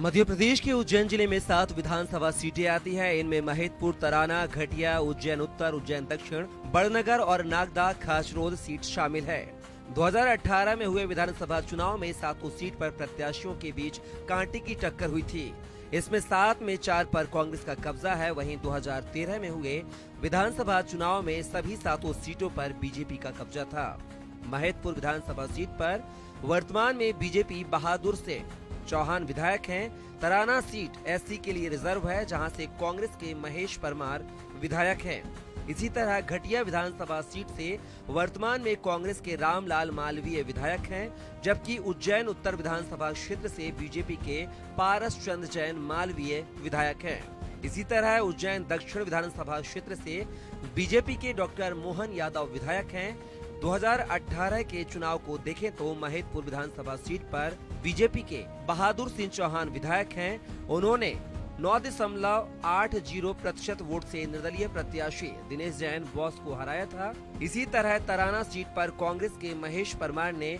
मध्य प्रदेश के उज्जैन जिले में 7 विधानसभा सीटें आती हैं। इनमें महिदपुर, तराना, घटिया, उज्जैन उत्तर, उज्जैन दक्षिण, बड़नगर और नागदा खाचरोद सीट शामिल है। 2018 में हुए विधानसभा चुनाव में 7 सीट पर प्रत्याशियों के बीच कांटे की टक्कर हुई थी। इसमें 7 में 4 पर कांग्रेस का कब्जा है। वहीं 2013 में हुए विधानसभा चुनाव में सभी 7 सीटों पर बीजेपी का कब्जा था। महिदपुर विधानसभा सीट पर वर्तमान में बीजेपी बहादुर से चौहान विधायक हैं। तराना सीट एससी के लिए रिजर्व है, जहां से कांग्रेस के महेश परमार विधायक हैं। इसी तरह घटिया विधानसभा सीट से वर्तमान में कांग्रेस के रामलाल मालवीय विधायक हैं, जबकि उज्जैन उत्तर विधानसभा क्षेत्र से बीजेपी के पारस चंद जैन मालवीय विधायक हैं। इसी तरह उज्जैन दक्षिण विधानसभा क्षेत्र से बीजेपी के डॉक्टर मोहन यादव विधायक हैं। 2018 के चुनाव को देखें तो महिदपुर विधानसभा सीट पर बीजेपी के बहादुर सिंह चौहान विधायक हैं। उन्होंने 9.80% वोट से निर्दलीय प्रत्याशी दिनेश जैन बॉस को हराया था। इसी तरह तराना सीट पर कांग्रेस के महेश परमार ने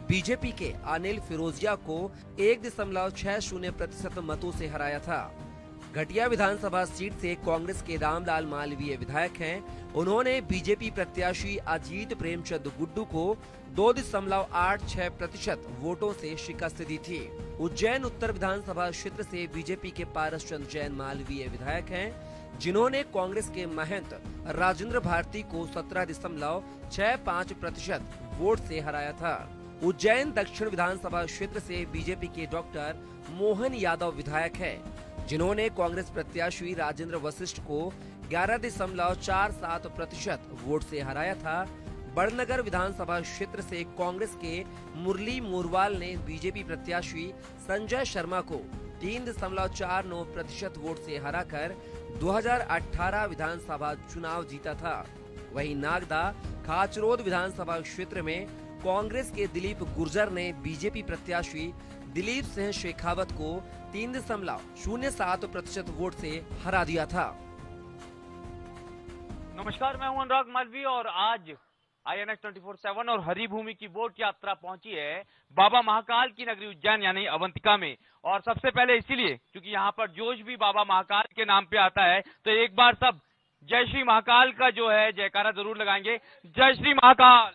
बीजेपी के अनिल फिरोजिया को 1.60% मतों से हराया था। घटिया विधानसभा सीट से कांग्रेस के रामलाल मालवीय विधायक हैं। उन्होंने बीजेपी प्रत्याशी अजीत प्रेमचंद गुड्डू को 2.86% वोटों से शिकस्त दी थी। उज्जैन उत्तर विधानसभा क्षेत्र से बीजेपी के पारस चंद जैन मालवीय विधायक हैं, जिन्होंने कांग्रेस के महंत राजेंद्र भारती को 17.65% वोट से हराया था। उज्जैन दक्षिण विधानसभा क्षेत्र से बीजेपी के डॉक्टर मोहन यादव विधायक हैं, जिन्होंने कांग्रेस प्रत्याशी राजेंद्र वशिष्ठ को 11.47% वोट से हराया था। बड़नगर विधानसभा क्षेत्र से कांग्रेस के मुरली मोरवाल ने बीजेपी प्रत्याशी संजय शर्मा को 3.49% वोट से हराकर 2018 विधानसभा चुनाव जीता था। वहीं नागदा खाचरोद विधानसभा क्षेत्र में कांग्रेस के दिलीप गुर्जर ने बीजेपी प्रत्याशी दिलीप सिंह शेखावत को 3.07% वोट से हरा दिया था। नमस्कार, मैं हूं अनुराग मालवीय और आज INX 24/7 और हरी भूमि की वोट यात्रा पहुंची है बाबा महाकाल की नगरी उज्जैन यानी अवंतिका में। और सबसे पहले इसीलिए क्योंकि यहाँ पर जोश भी बाबा महाकाल के नाम पे आता है, तो एक बार सब जय श्री महाकाल का जो है जयकारा जरूर लगाएंगे। जय श्री महाकाल।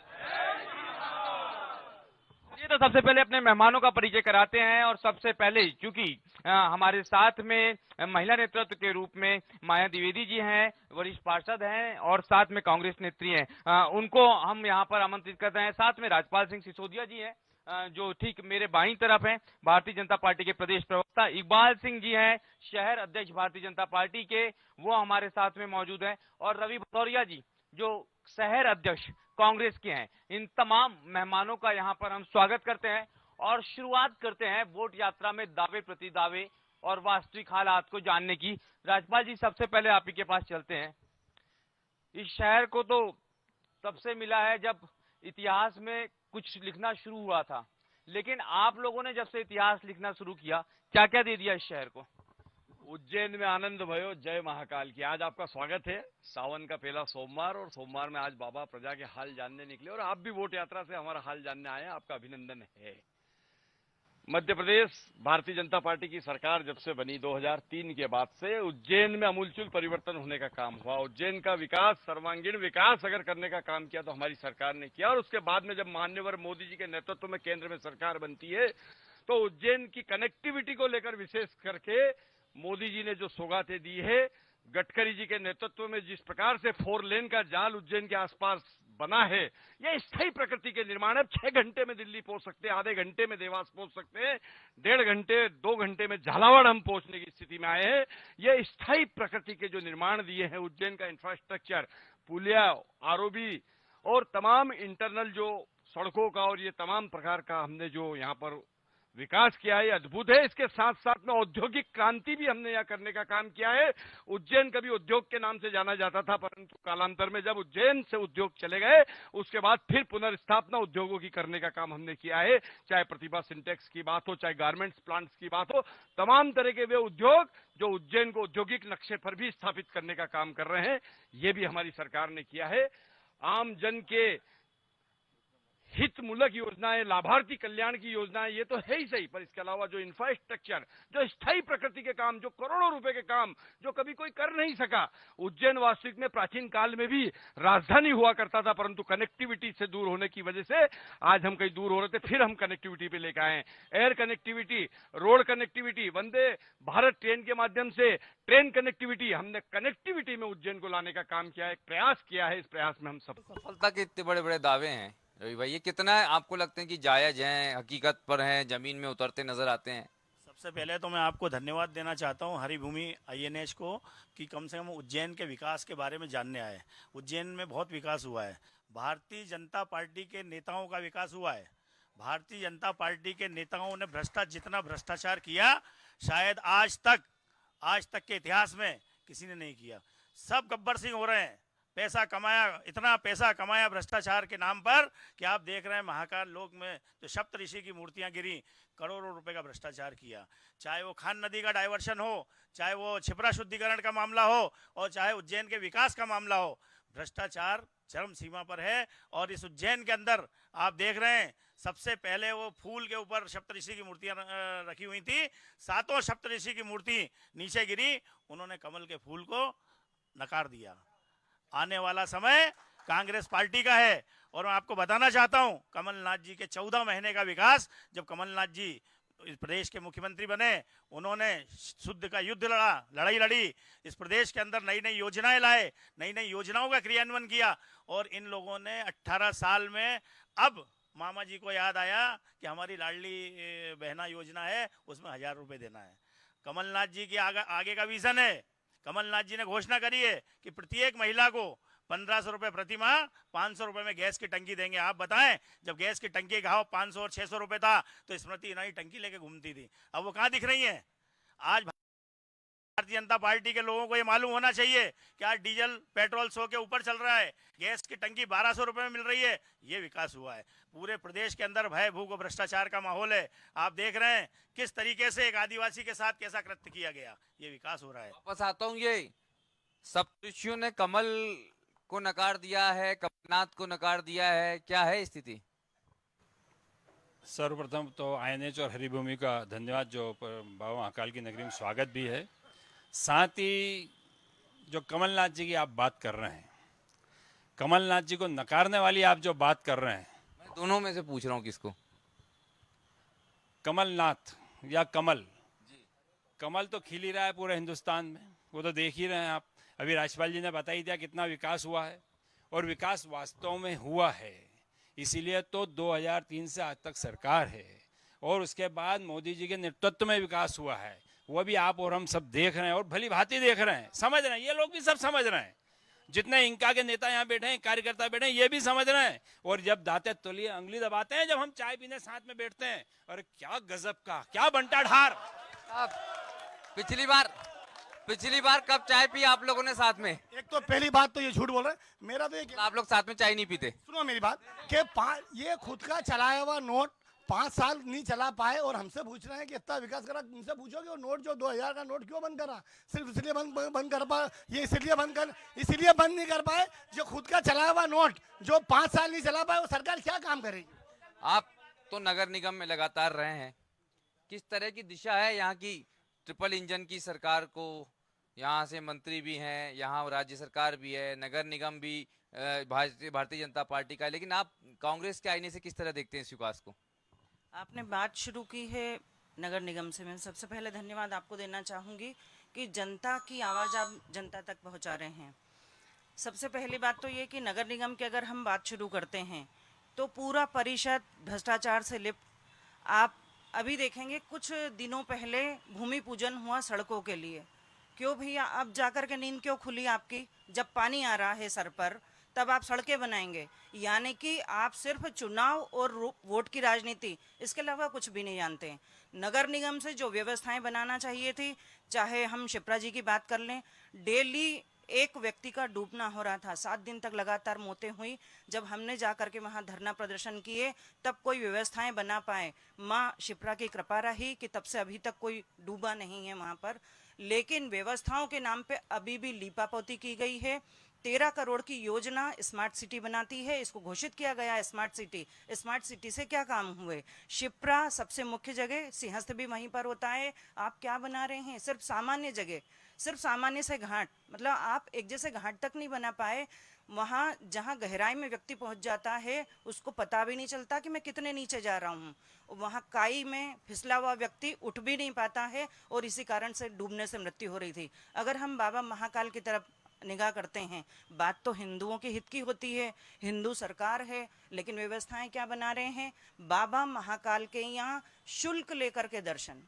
तो सबसे पहले अपने मेहमानों का परिचय कराते हैं और सबसे पहले चूंकि हमारे साथ में महिला नेतृत्व के रूप में माया द्विवेदी जी हैं, वरिष्ठ पार्षद हैं और साथ में कांग्रेस नेत्री हैं, उनको हम यहां पर आमंत्रित करते हैं। साथ में राजपाल सिंह सिसोदिया जी हैं, जो ठीक मेरे बाईं तरफ हैं, भारतीय जनता पार्टी के प्रदेश प्रवक्ता। इकबाल सिंह जी हैं, शहर अध्यक्ष भारतीय जनता पार्टी के, वो हमारे साथ में मौजूद हैं। और रवि भदौरिया जी जो शहर अध्यक्ष कांग्रेस के हैं। इन तमाम मेहमानों का यहां पर हम स्वागत करते हैं और शुरुआत करते हैं वोट यात्रा में दावे प्रति दावे और वास्तविक हालात को जानने की। राजपाल जी, सबसे पहले आप ही के पास चलते हैं। इस शहर को तो तब से मिला है जब इतिहास में कुछ लिखना शुरू हुआ था, लेकिन आप लोगों ने जब से इतिहास लिखना शुरू किया, क्या क्या दे दिया इस शहर को? उज्जैन में आनंद भयो, जय महाकाल की। आज आपका स्वागत है, सावन का पहला सोमवार, और सोमवार में आज बाबा प्रजा के हाल जानने निकले और आप भी वोट यात्रा से हमारा हाल जानने आए हैं, आपका अभिनंदन है। मध्य प्रदेश भारतीय जनता पार्टी की सरकार जब से बनी 2003 के बाद से उज्जैन में अमूलचूल परिवर्तन होने का काम हुआ। उज्जैन का विकास, सर्वांगीण विकास अगर करने का काम किया तो हमारी सरकार ने किया। और उसके बाद में जब माननीय मोदी जी के नेतृत्व में केंद्र में सरकार बनती है तो उज्जैन की कनेक्टिविटी को लेकर विशेष करके मोदी जी ने जो सौगातें दी है, गडकरी जी के नेतृत्व में जिस प्रकार से 4 लेन का जाल उज्जैन के आसपास बना है, यह स्थायी प्रकृति के निर्माण है। 6 घंटे में दिल्ली पहुंच सकते हैं, आधे घंटे में देवास पहुंच सकते हैं, 1.5 घंटे 2 घंटे में झालावाड़ हम पहुंचने की स्थिति में आए हैं। यह स्थायी प्रकृति के जो निर्माण दिए हैं उज्जैन का इंफ्रास्ट्रक्चर, पुलिया, आरओबी और तमाम इंटरनल जो सड़कों का और ये तमाम प्रकार का हमने जो यहाँ पर विकास किया है, अद्भुत है। इसके साथ साथ में औद्योगिक क्रांति भी हमने यहाँ करने का काम किया है। उज्जैन कभी उद्योग के नाम से जाना जाता था, परंतु कालांतर में जब उज्जैन से उद्योग चले गए, उसके बाद फिर पुनर्स्थापना उद्योगों की करने का काम हमने किया है। चाहे प्रतिभा सिंटेक्स की बात हो, चाहे गारमेंट्स प्लांट्स की बात हो, तमाम तरह के वे उद्योग जो उज्जैन को औद्योगिक नक्शे पर भी स्थापित करने का काम कर रहे हैं, ये भी हमारी सरकार ने किया है। आम जन के हितमूलक योजनाएं, लाभार्थी कल्याण की योजनाएं, ये तो है ही सही, पर इसके अलावा जो इंफ्रास्ट्रक्चर, जो स्थायी प्रकृति के काम, जो करोड़ों रुपए के काम जो कभी कोई कर नहीं सका। उज्जैन वास्तविक में प्राचीन काल में भी राजधानी हुआ करता था, परंतु कनेक्टिविटी से दूर होने की वजह से आज हम कहीं दूर हो रहे थे, फिर हम कनेक्टिविटी पे लेकर आए। Air connectivity, road connectivity, Vande Bharat train के माध्यम से ट्रेन कनेक्टिविटी, हमने कनेक्टिविटी में उज्जैन को लाने का काम किया है, एक प्रयास किया है। इस प्रयास में हम सब सफलता के इतने बड़े बड़े दावे हैं रवि भाई, ये कितना आपको लगते हैं कि जायज हैं, हकीकत पर हैं, जमीन में उतरते नजर आते हैं? सबसे पहले तो मैं आपको धन्यवाद देना चाहता हूं हरिभूमि आईएनएच को कि कम से कम उज्जैन के विकास के बारे में जानने आए। उज्जैन में बहुत विकास हुआ है, भारतीय जनता पार्टी के नेताओं का विकास हुआ है। भारतीय जनता पार्टी के नेताओं ने जितना भ्रष्टाचार किया शायद आज तक के इतिहास में किसी ने नहीं किया। सब गब्बर सिंह हो रहे हैं, पैसा कमाया, इतना पैसा कमाया भ्रष्टाचार के नाम पर कि आप देख रहे हैं महाकाल लोक में जो सप्त ऋषि की मूर्तियां गिरी, करोड़ों रुपए का भ्रष्टाचार किया। चाहे वो खान नदी का डाइवर्शन हो, चाहे वो छिपरा शुद्धिकरण का मामला हो, और चाहे उज्जैन के विकास का मामला हो, भ्रष्टाचार चरम सीमा पर है। और इस उज्जैन के अंदर आप देख रहे हैं सबसे पहले वो फूल के ऊपर सप्तऋषि की मूर्तियां रखी हुई थी, सातों सप्तऋषि की मूर्ति नीचे गिरी, उन्होंने कमल के फूल को नकार दिया। आने वाला समय कांग्रेस पार्टी का है, और मैं आपको बताना चाहता हूं कमलनाथ जी के 14 महीने का विकास, जब कमलनाथ जी इस प्रदेश के मुख्यमंत्री बने, उन्होंने शुद्ध का युद्ध लड़ाई लड़ी, इस प्रदेश के अंदर नई नई योजनाएं लाए, नई नई योजनाओं का क्रियान्वयन किया, और इन लोगों ने 18 साल में अब मामा जी को याद आया कि हमारी लाडली बहना योजना है, उसमें 1000 रुपए देना है। कमलनाथ जी के आगे का विजन है। कमलनाथ जी ने घोषणा करी है कि प्रत्येक महिला को 1500 रुपए प्रति माह, 500 रुपए में गैस की टंकी देंगे। आप बताएं, जब गैस की टंकी का भाव 500 और 600 रुपए था तो स्मृति ईरानी टंकी लेके घूमती थी, अब वो कहाँ दिख रही है? आज भारतीय जनता पार्टी के लोगों को ये मालूम होना चाहिए कि आज डीजल पेट्रोल 100 के ऊपर चल रहा है, गैस की टंकी 1200 रुपए में मिल रही है। ये विकास हुआ है। पूरे प्रदेश के अंदर भय, भूख और भ्रष्टाचार का माहौल है। आप देख रहे हैं किस तरीके से एक आदिवासी के साथ कैसा कृत्य किया गया। ये विकास हो रहा है। वापस आता हूँ, ये सप्तऋषियों ने कमल को नकार दिया है, कमलनाथ को नकार दिया है, क्या है स्थिति? सर्वप्रथम तो आईएनएच और हरिभूमि का धन्यवाद, जो बाबा महाकाल की नगरी में स्वागत भी है। साथ ही जो कमलनाथ जी की आप बात कर रहे हैं, कमलनाथ जी को नकारने वाली आप जो बात कर रहे हैं, मैं दोनों में से पूछ रहा हूँ किसको? कमलनाथ या कमल? कमल तो खिल ही रहा है पूरे हिंदुस्तान में, वो तो देख ही रहे हैं आप। अभी राज्यपाल जी ने बता ही दिया कितना विकास हुआ है, और विकास वास्तव में हुआ है। इसीलिए तो 2003 से आज तक सरकार है, और उसके बाद मोदी जी के नेतृत्व में विकास हुआ है। वो भी आप और हम सब देख रहे हैं, और भली भांति देख रहे हैं, समझ रहे हैं। ये लोग भी सब समझ रहे हैं, जितने इनका के नेता यहाँ बैठे हैं, कार्यकर्ता बैठे हैं, ये भी समझ रहे हैं। और जब दाते तलिए अंगली दबाते हैं, जब हम चाय पीने साथ में बैठते हैं, और क्या गजब का, क्या बंटा ढार। पिछली बार कब चाय पी आप लोगों ने साथ में? एक तो पहली बात तो ये झूठ बोल रहे हैं। मेरा तो एक, आप लोग साथ में चाय नहीं पीते? सुनो मेरी बात, कि ये खुद का चलाया हुआ नोट 5 साल नहीं चला पाए, और हमसे पूछ रहे हैं कि इतना विकास करा। उनसे पूछो कि वो नोट जो 2000 का नोट क्यों बंद करा? सिर्फ इसलिए बंद कर पाए, ये इसलिए बंद नहीं कर पाए जो खुद का चलाया हुआ नोट जो 5 साल नहीं चला पाए, वो सरकार क्या काम करेगी? आप तो नगर निगम में लगातार रहे हैं, किस तरह की दिशा है यहाँ की ट्रिपल इंजन की सरकार को? यहाँ से मंत्री भी हैं, यहाँ राज्य सरकार भी है, नगर निगम भी भारतीय जनता पार्टी का है, लेकिन आप कांग्रेस के आईने से किस तरह देखते हैं इस विकास को? आपने बात शुरू की है नगर निगम से, मैं सबसे पहले धन्यवाद आपको देना चाहूँगी कि जनता की आवाज़ आप जनता तक पहुँचा रहे हैं। सबसे पहली बात तो ये कि नगर निगम की अगर हम बात शुरू करते हैं तो पूरा परिषद भ्रष्टाचार से लिप्त। आप अभी देखेंगे कुछ दिनों पहले भूमि पूजन हुआ सड़कों के लिए। क्यों भैया, अब जाकर के नींद क्यों खुली आपकी? जब पानी आ रहा है सर पर तब आप सड़कें बनाएंगे, यानी कि आप सिर्फ चुनाव और वोट की राजनीति, इसके अलावा कुछ भी नहीं जानते हैं। नगर निगम से जो व्यवस्थाएं बनाना चाहिए थी, चाहे हम शिप्रा जी की बात कर लें, डेली एक व्यक्ति का डूबना हो रहा था, 7 दिन तक लगातार मौतें हुई। जब हमने जा करके वहाँ धरना प्रदर्शन किए तब कोई व्यवस्थाएं बना पाए। माँ शिप्रा की कृपा रही कि तब से अभी तक कोई डूबा नहीं है वहाँ पर, लेकिन व्यवस्थाओं के नाम पे अभी भी लीपापोती की गई है। 13 करोड़ की योजना स्मार्ट सिटी बनाती है, इसको घोषित किया गया है स्मार्ट सिटी। स्मार्ट सिटी से क्या काम हुए? शिप्रा सबसे मुख्य जगह, सिंहस्थ भी वहीं पर होता है, आप क्या बना रहे हैं? सिर्फ सामान्य जगह, सिर्फ सामान्य से घाट, मतलब आप एक जैसे घाट तक नहीं बना पाए। वहाँ जहाँ गहराई में व्यक्ति पहुँच जाता है उसको पता भी नहीं चलता कि मैं कितने नीचे जा रहा हूँ। वहाँ काई में फिसला हुआ व्यक्ति उठ भी नहीं पाता है और इसी कारण से डूबने से मृत्यु हो रही थी। अगर हम बाबा महाकाल की तरफ निगाह करते हैं, बात तो हिंदुओं के हित की होती है, हिंदू सरकार है, लेकिन व्यवस्थाएं क्या बना रहे हैं? बाबा महाकाल के यहाँ शुल्क लेकर के दर्शन,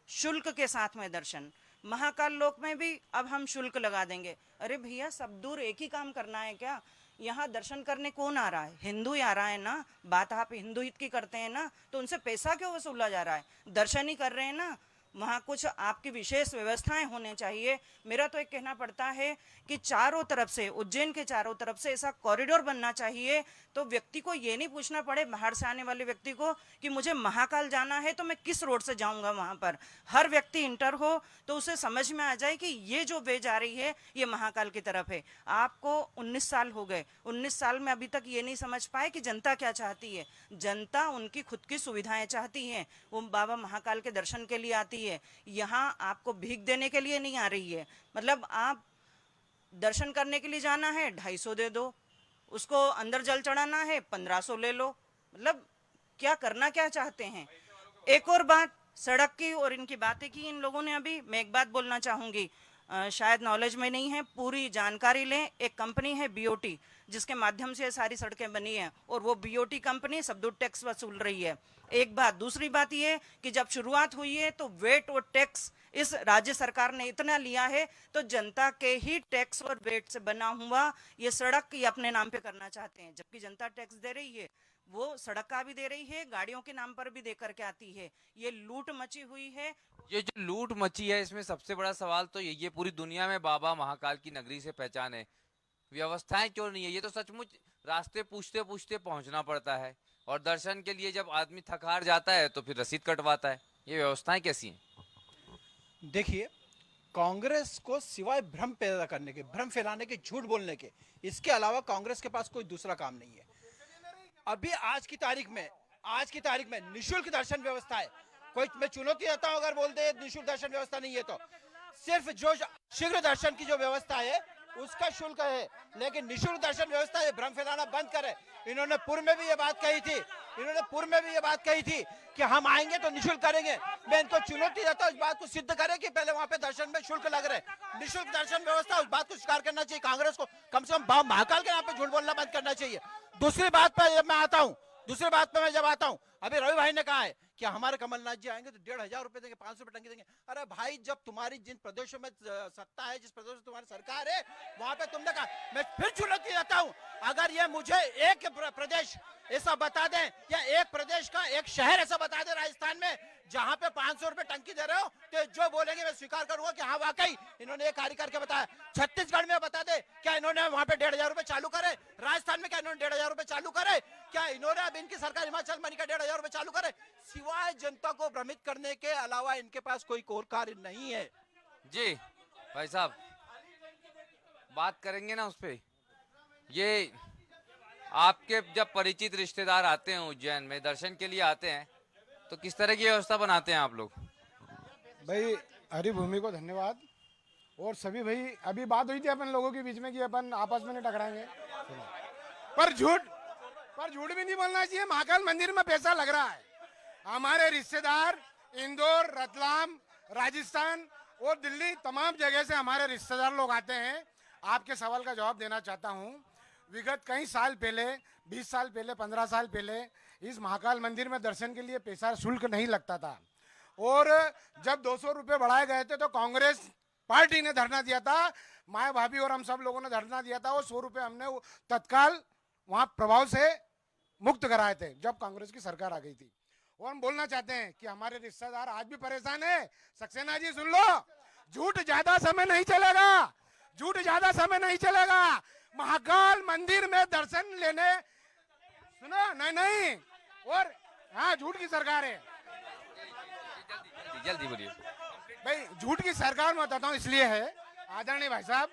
शुल्क के साथ में दर्शन। महाकाल लोक में भी अब हम शुल्क लगा देंगे। अरे भैया, सब दूर एक ही काम करना है क्या? यहाँ दर्शन करने कौन आ रहा है? हिंदू ही आ रहा है ना। बात आप हिंदू हित की करते हैं ना, तो उनसे पैसा क्यों वसूला जा रहा है? दर्शन ही कर रहे हैं ना। वहाँ कुछ आपकी विशेष व्यवस्थाएं होने चाहिए। मेरा तो एक कहना पड़ता है कि चारों तरफ से, उज्जैन के चारों तरफ से ऐसा कॉरिडोर बनना चाहिए, तो व्यक्ति को ये नहीं पूछना पड़े, बाहर से आने वाले व्यक्ति को, कि मुझे महाकाल जाना है तो मैं किस रोड से जाऊंगा। वहाँ पर हर व्यक्ति इंटर हो तो उसे समझ में आ जाए कि ये जो वे जा रही है ये महाकाल की तरफ है। आपको 19 साल हो गए, 19 साल में अभी तक ये नहीं समझ पाए कि जनता क्या चाहती है। जनता उनकी खुद की सुविधाएं चाहती है, वो बाबा महाकाल के दर्शन के लिए आती है। यहाँ आपको भीख देने के लिए नहीं आ रही है। मतलब आप दर्शन करने के लिए जाना है 250 दे दो, उसको अंदर जल चढ़ाना है 1500 ले लो। मतलब क्या करना क्या चाहते हैं? एक और बात, सड़क की और इनकी बातें की इन लोगों ने अभी। मैं एक बात बोलना चाहूँगी, शायद नॉलेज में नहीं है, पूरी जानकारी लें। एक कंपनी है BOT, जिसके माध्यम से सारी सड़कें बनी हैं, और वो BOT कंपनी सब दूर टैक्स वसूल रही है। एक बात। दूसरी बात ये कि जब शुरुआत हुई है तो वेट और टैक्स इस राज्य सरकार ने इतना लिया है, तो जनता के ही टैक्स और वेट से बना हुआ ये सड़क ये अपने नाम पे करना चाहते हैं। जबकि जनता टैक्स दे रही है, वो सड़क का भी दे रही है, गाड़ियों के नाम पर भी दे करके आती है। ये लूट मची हुई है। ये जो लूट मची है, इसमें सबसे बड़ा सवाल तो यही है, पूरी दुनिया में बाबा महाकाल की नगरी से पहचान है, व्यवस्थाएं क्यों नहीं है? ये तो सचमुच रास्ते पूछते पूछते पहुंचना पड़ता है, और दर्शन के लिए जब आदमी थक हार जाता है तो फिर रसीद कटवाता है। ये व्यवस्थाएं कैसी हैं? देखिए, कांग्रेस को सिवाय भ्रम पैदा करने के, भ्रम फैलाने के, झूठ बोलने के, इसके अलावा कांग्रेस के पास कोई दूसरा काम नहीं है। अभी आज की तारीख में निशुल्क दर्शन व्यवस्था है। कोई, मैं चुनौती देता हूं, अगर बोल दे निशुल्क दर्शन व्यवस्था नहीं है तो सिर्फ जो शीघ्र दर्शन की जो व्यवस्था है उसका शुल्क है, लेकिन निशुल्क दर्शन व्यवस्था है। भ्रम फैलाना बंद करे। इन्होंने पूर्व में भी ये बात कही थी कि हम आएंगे तो निशुल्क करेंगे। मैं इनको चुनौती देता हूं, इस बात को सिद्ध करें कि पहले वहां पे दर्शन में शुल्क लग रहे, निशुल्क दर्शन व्यवस्था, उस बात को स्वीकार करना चाहिए। कांग्रेस को कम से कम बाबा महाकाल के नाम पे झूठ बोलना बंद करना चाहिए। दूसरी बात पे मैं जब आता हूं, अभी रवि भाई ने कहा है कि हमारे कमलनाथ जी आएंगे तो 1500 रुपए देंगे, 500 रुपए टंकी देंगे। अरे भाई, जब तुम्हारी जिन प्रदेशों में सत्ता है, जिस प्रदेश में तुम्हारी सरकार है, वहां पे तुमने कहा। मैं फिर चुनौती देता हूं, अगर ये मुझे एक प्रदेश ऐसा बता दें, या एक प्रदेश का एक शहर ऐसा बता दे राजस्थान में जहां पे 500 रुपए टंकी दे रहे हो, तो जो बोलेंगे मैं स्वीकार करूंगा कि हाँ वाकई इन्होंने एक कार्य करके बताया। छत्तीसगढ़ में बता दे, क्या इन्होंने वहां पे 1500 रुपए चालू करे? राजस्थान में क्या इन्होंने 1500 रुपए चालू करे? क्या इन्होंने अब इनकी सरकार हिमाचल में 1500 रुपए चालू करे? सिवाय जनता को भ्रमित करने के अलावा इनके पास कोई और कार्य नहीं है। जी भाई साहब, बात करेंगे ना उस पे। ये आपके जब परिचित रिश्तेदार आते हैं उज्जैन में, दर्शन के लिए आते हैं, तो किस तरह की व्यवस्था बनाते हैं आप लोग? भाई, हरिभूमि को धन्यवाद। और सभी भाई, अभी बात हुई थी अपन लोगों के बीच में कि अपन आपस में नहीं टकराएंगे, पर झूठ भी नहीं बोलना चाहिए। महाकाल मंदिर में पैसा लग रहा है। हमारे रिश्तेदार इंदौर, रतलाम, राजस्थान और दिल्ली, तमाम जगह से हमारे रिश्तेदार लोग आते हैं। आपके सवाल का जवाब देना चाहता हूँ। विगत कई साल पहले, 20 साल पहले, 15 साल पहले इस महाकाल मंदिर में दर्शन के लिए पैसा शुल्क नहीं लगता था, और जब 200 रुपये बढ़ाए गए थे तो कांग्रेस पार्टी ने धरना दिया था, माया भाभी और हम सब लोगों ने धरना दिया था। वो 100 रुपये हमने तत्काल वहाँ प्रभाव से मुक्त कराए थे जब कांग्रेस की सरकार आ गई थी। और हम बोलना चाहते हैं कि हमारे रिश्तेदार आज भी परेशान है। सक्सेना जी सुन लो, झूठ ज्यादा समय नहीं चलेगा। महाकाल मंदिर में दर्शन लेने, सुनो, नहीं, और हाँ, झूठ की सरकार है। जल्दी बोलिए भाई, झूठ की सरकार में बताता हूँ इसलिए है, आदरणीय भाई साहब,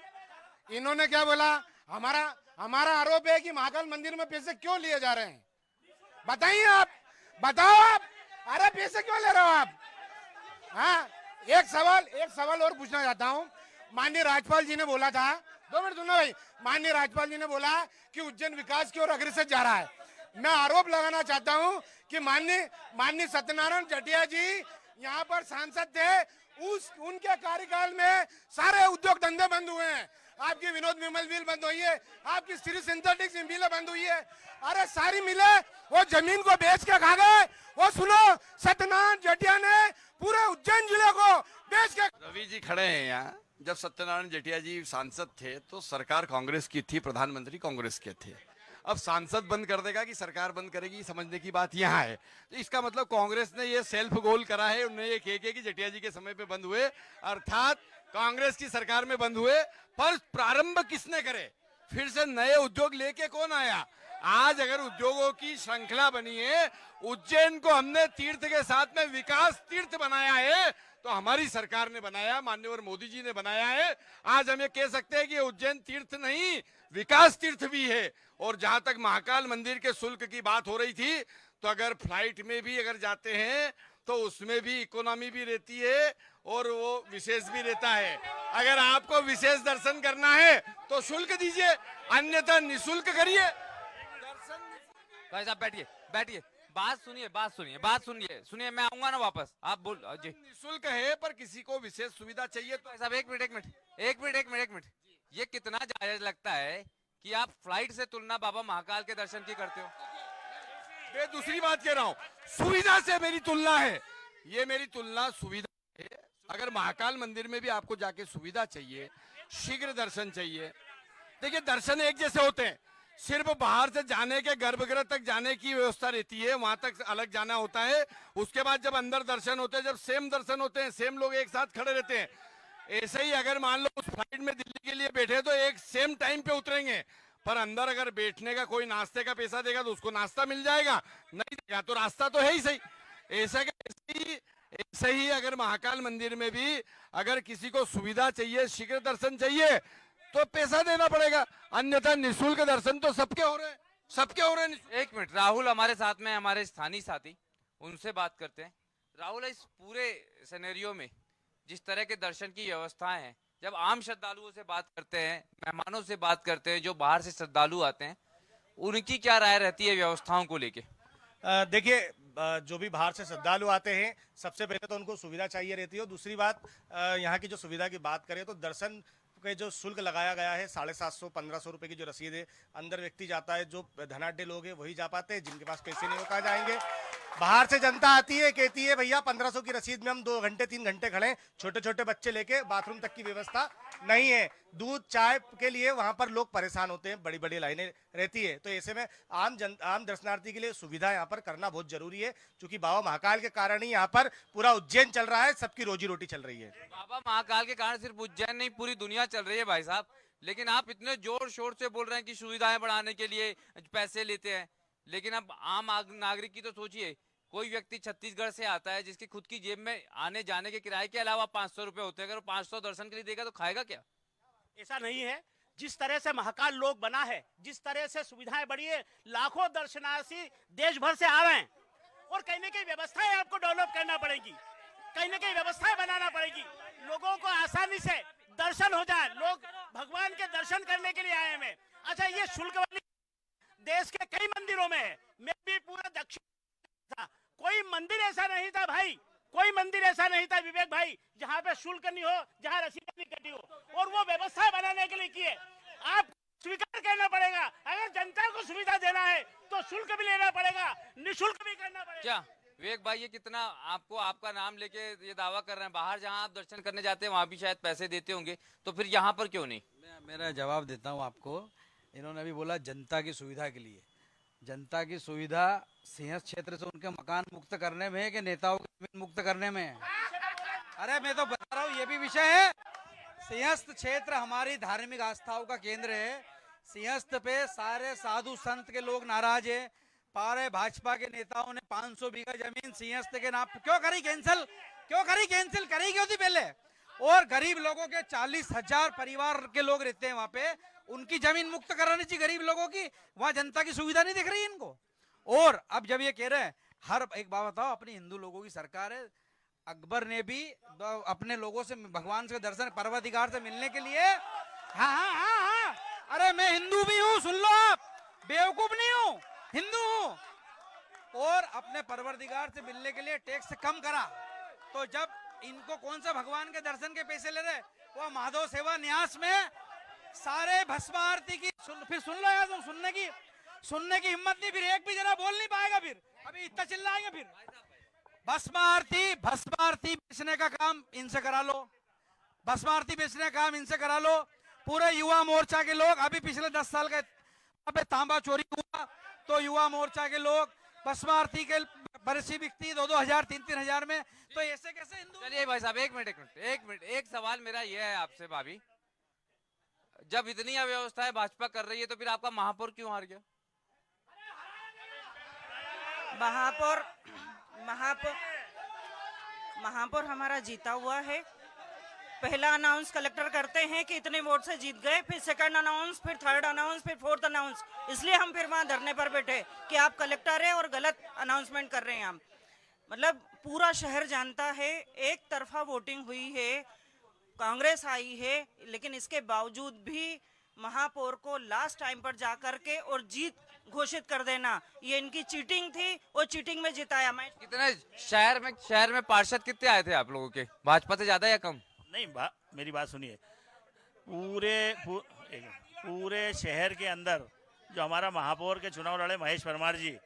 इन्होंने क्या बोला, हमारा आरोप है कि महाकाल मंदिर में पैसे क्यों लिए जा रहे हैं? बताइए आप, बताओ आप, अरे पैसे क्यों ले रहे हो आप? हाँ, एक सवाल और पूछना चाहता हूँ। माननीय राज्यपाल जी ने बोला था, 2 मिनट सुनो भाई, माननीय राज्यपाल जी ने बोला कि उज्जैन विकास की ओर अग्रसर जा रहा है। मैं आरोप लगाना चाहता हूँ कि माननीय सत्यनारायण जटिया जी यहाँ पर सांसद थे, उनके कार्यकाल में सारे उद्योग धंधे बंद हुए हैं। आपकी विनोद विमल मिल बंद हुई है, आपकी श्री सिंथेटिक्स मिलें बंद हुई है। अरे सारी मिलें वो जमीन को बेच के खा गए। वो सुनो, सत्यनारायण जटिया ने पूरे उज्जैन जिले को बेच के। रवि जी खड़े हैं यहाँ। जब सत्यनारायण जटिया जी सांसद थे तो सरकार कांग्रेस की थी, प्रधानमंत्री कांग्रेस के थे। अब सांसद बंद कर देगा कि सरकार बंद करेगी, समझने की बात यहाँ है। तो इसका मतलब कांग्रेस ने ये सेल्फ गोल करा है। उन्होंने ये कह कि जटिया जी के समय पे बंद हुए, अर्थात कांग्रेस की सरकार में बंद हुए। पर प्रारंभ किसने करे? फिर से नए उद्योग लेके कौन आया? आज अगर उद्योगों की श्रृंखला बनी है, उज्जैन को हमने तीर्थ के साथ में विकास तीर्थ बनाया है, तो हमारी सरकार ने बनाया, माननीय मोदी जी ने बनाया है। आज हम ये कह सकते हैं कि उज्जैन तीर्थ नहीं, विकास तीर्थ भी है। और जहां तक महाकाल मंदिर के शुल्क की बात हो रही थी, तो अगर फ्लाइट में भी अगर जाते हैं तो उसमें भी इकोनॉमी भी रहती है और वो विशेष भी रहता है। अगर आपको विशेष दर्शन करना है तो शुल्क दीजिए, अन्यथा निःशुल्क करिए दर्शन। भाई साहब बैठिए, बात सुनिए, मैं आऊंगा ना वापस, आप बोल जी। निःशुल्क है, पर किसी को विशेष सुविधा चाहिए तो। भाई साहब एक मिनट, ये कितना जायज लगता है कि आप फ्लाइट से तुलना बाबा महाकाल के दर्शन की करते हो? मैं दूसरी बात कह रहा हूँ, सुविधा से मेरी तुलना है। ये मेरी तुलना सुविधा है। अगर महाकाल मंदिर में भी आपको जाके सुविधा चाहिए, शीघ्र दर्शन चाहिए। देखिए, दर्शन एक जैसे होते हैं, सिर्फ बाहर से जाने के गर्भगृह तक जाने की व्यवस्था रहती है, वहां तक अलग जाना होता है। उसके बाद जब अंदर दर्शन होते हैं, जब सेम दर्शन होते हैं, सेम लोग एक साथ खड़े रहते हैं। ऐसे ही अगर मान लो उस फ्लाइट में दिल्ली के लिए बैठे तो एक सेम टाइम पे उतरेंगे, पर अंदर अगर बैठने का कोई नाश्ते का पैसा देगा तो उसको नाश्ता मिल जाएगा, नहीं देगा तो रास्ता तो है ही सही। ऐसे ही अगर महाकाल मंदिर में भी अगर किसी को सुविधा चाहिए, शीघ्र दर्शन चाहिए, तो पैसा देना पड़ेगा, अन्यथा निःशुल्क दर्शन तो सबके हो रहे हैं। एक मिनट, राहुल हमारे साथ में, हमारे स्थानीय साथी, उनसे बात करते हैं। राहुल, इस पूरे सिनेरियो में जिस तरह के दर्शन की व्यवस्थाएं हैं, जब आम श्रद्धालुओं से बात करते हैं, मेहमानों से बात करते हैं, जो बाहर से श्रद्धालु आते हैं, उनकी क्या राय रहती है व्यवस्थाओं को लेके? देखिए, जो भी बाहर से श्रद्धालु आते हैं, सबसे पहले तो उनको सुविधा चाहिए रहती है। दूसरी बात, यहाँ की जो सुविधा की बात करें तो दर्शन के जो शुल्क लगाया गया है 750-1500 रुपए की जो रसीद है, अंदर व्यक्ति जाता है, जो धनाढ्य लोग हैं वही जा पाते हैं, जिनके पास पैसे नहीं हो कहाँ जाएंगे। बाहर से जनता आती है, कहती है भैया 1500 की रसीद में हम 2 घंटे 3 घंटे खड़े, छोटे छोटे बच्चे लेके, बाथरूम तक की व्यवस्था नहीं है, दूध चाय के लिए वहां पर लोग परेशान होते हैं, बड़ी बड़ी लाइनें रहती है। तो ऐसे में आम दर्शनार्थी के लिए सुविधा यहाँ पर करना बहुत जरूरी है, क्योंकि बाबा महाकाल के कारण ही यहाँ पर पूरा उज्जैन चल रहा है, सबकी रोजी रोटी चल रही है। बाबा महाकाल के कारण सिर्फ उज्जैन नहीं, पूरी दुनिया चल रही है भाई साहब। लेकिन आप इतने जोर शोर से बोल रहे हैं कि सुविधाएं बढ़ाने के लिए पैसे लेते हैं, लेकिन अब आम नागरिक की तो सोचिए, कोई व्यक्ति छत्तीसगढ़ से आता है जिसकी खुद की जेब में आने जाने के किराए के अलावा 500 रुपए होते हैं, अगर 500 दर्शन के लिए देगा तो खाएगा क्या? ऐसा नहीं है। जिस तरह से महाकाल लोक बना है, जिस तरह से सुविधाएं बढ़ी है, लाखों दर्शनार्थी देश भर से आ रहे हैं, और कहीं ना कहीं व्यवस्थाएं आपको डेवलप करना पड़ेगी, कहीं ना कहीं व्यवस्थाएं बनाना पड़ेगी, लोगों को आसानी से दर्शन हो जाए, लोग भगवान के दर्शन करने के लिए आए हैं। अच्छा, ये शुल्क वाली देश के कई मंदिरों में है, मैं भी पूरा दक्षिण था, कोई मंदिर ऐसा नहीं था भाई, कोई मंदिर ऐसा नहीं था विवेक भाई, जहां पे शुल्क नहीं हो, जहां रसीद नहीं कटी हो, और वो व्यवस्था बनाने के लिए किए। आप स्वीकार करना पड़ेगा, अगर जनता को सुविधा देना है तो शुल्क भी लेना पड़ेगा, निःशुल्क भी करना पड़ेगा। क्या विवेक भाई, ये कितना आपको आपका नाम लेके ये दावा कर रहे हैं, बाहर जहां आप दर्शन करने जाते हैं वहां भी शायद पैसे देते होंगे, तो फिर यहाँ पर क्यों नहीं? मेरा जवाब देता हूँ आपको। इन्होंने अभी बोला जनता की सुविधा के लिए। जनता की सुविधा सिंहस्थ क्षेत्र से उनके मकान मुक्त करने में है कि नेताओं की जमीन मुक्त करने में है? अरे मैं तो बता रहा हूँ, ये भी विषय है। सिंहस्थ क्षेत्र हमारी धार्मिक आस्थाओं का केंद्र है। सिंहस्थ पे सारे साधु संत के लोग नाराज है। पारे भाजपा के नेताओं ने 500 बीघा जमीन सिंहस्थ के नाम क्यों करी कैंसिल? करी क्यों थी पहले? और गरीब लोगों के 40,000 परिवार के लोग रहते हैं वहां पे, उनकी जमीन मुक्त करानी चाहिए गरीब लोगों की, वहां जनता की सुविधा नहीं दिख रही इनको। और अब जब ये कह रहे हैं, हर एक बात बताओ, अपनी हिंदू लोगों की सरकार है, अकबर ने भी अपने लोगों से भगवान से दर्शन परवरदिगार से मिलने के लिए, हाँ हाँ हाँ हाँ, अरे मैं हिंदू भी हूँ, सुन लो आप, बेवकूफ नहीं हूँ, हिंदू हूँ, और अपने परवरदिगार से मिलने के लिए टैक्स कम करा। तो जब इनको कौन सा भगवान के दर्शन के पैसे ले रहे, वो माधव सेवा न्यास में सारे भस्म आरती की फिर सुन लो यार, तुम सुनने की हिम्मत नहीं, फिर एक भी जरा बोल नहीं पाएगा, फिर अभी इतना चिल्लाएंगे। फिर भस्म आरती बेचने का काम इनसे करा लो, भस्म आरती बेचने का काम इनसे करा लो। पूरे युवा मोर्चा के लोग, अभी पिछले 10 साल का तांबा चोरी हुआ तो युवा मोर्चा के लोग भस्म आरती के बरसी बिकती 2-2 हजार 3-3 हजार में, तो ऐसे कैसे हिंदू। चलिए भाई साहब, एक मिनट, एक सवाल मेरा ये है आपसे भाभी, जब इतनी अव्यवस्थाएं भाजपा कर रही है तो फिर आपका महापौर क्यों हार गया? महापौर हमारा जीता हुआ है। पहला अनाउंस कलेक्टर करते हैं कि इतने वोट से जीत गए, फिर सेकंड अनाउंस, फिर थर्ड अनाउंस, फिर फोर्थ अनाउंस, इसलिए हम फिर वहां धरने पर बैठे कि आप कलेक्टर है और गलत अनाउंसमेंट कर रहे हैं हम। मतलब पूरा शहर जानता है, एक तरफा वोटिंग हुई है, कांग्रेस आई है, लेकिन इसके बावजूद भी महापौर को लास्ट टाइम पर जाकर के और जीत घोषित कर देना, ये इनकी चीटिंग थी, और चीटिंग में जिताया। मैं कितने शहर में पार्षद कितने आए थे आप लोगों के, भाजपा से ज्यादा या कम? नहीं, मेरी बात सुनिए, पूरे शहर के अंदर जो हमारा महापौर के चुनाव लड़े महेश परमार जी,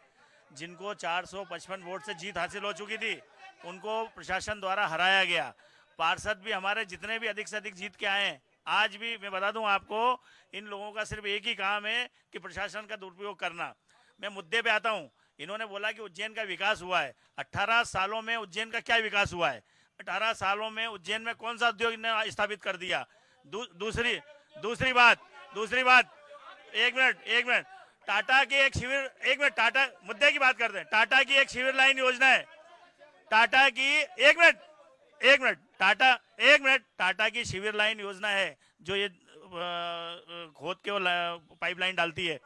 जिनको 455 वोट से जीत हासिल हो चुकी थी, उनको प्रशासन द्वारा हराया गया। पार्षद भी हमारे जितने भी अधिक से अधिक जीत के आए हैं, आज भी मैं बता दूं आपको, इन लोगों का सिर्फ एक ही काम है कि प्रशासन का दुरुपयोग करना। मैं मुद्दे पे आता हूं। इन्होंने बोला कि उज्जैन का विकास हुआ है। 18 सालों में उज्जैन का क्या विकास हुआ है? 18 सालों में उज्जैन में कौन सा उद्योग ने स्थापित कर दिया? दूसरी बात, एक मिनट, टाटा की एक शिविर, एक मिनट, टाटा मुद्दे की बात करते हैं। टाटा की एक शिविर लाइन योजना है, टाटा की एक मिनट, टाटा की शिविर लाइन योजना है, जो ये खोद के वो पाइपलाइन डालती है।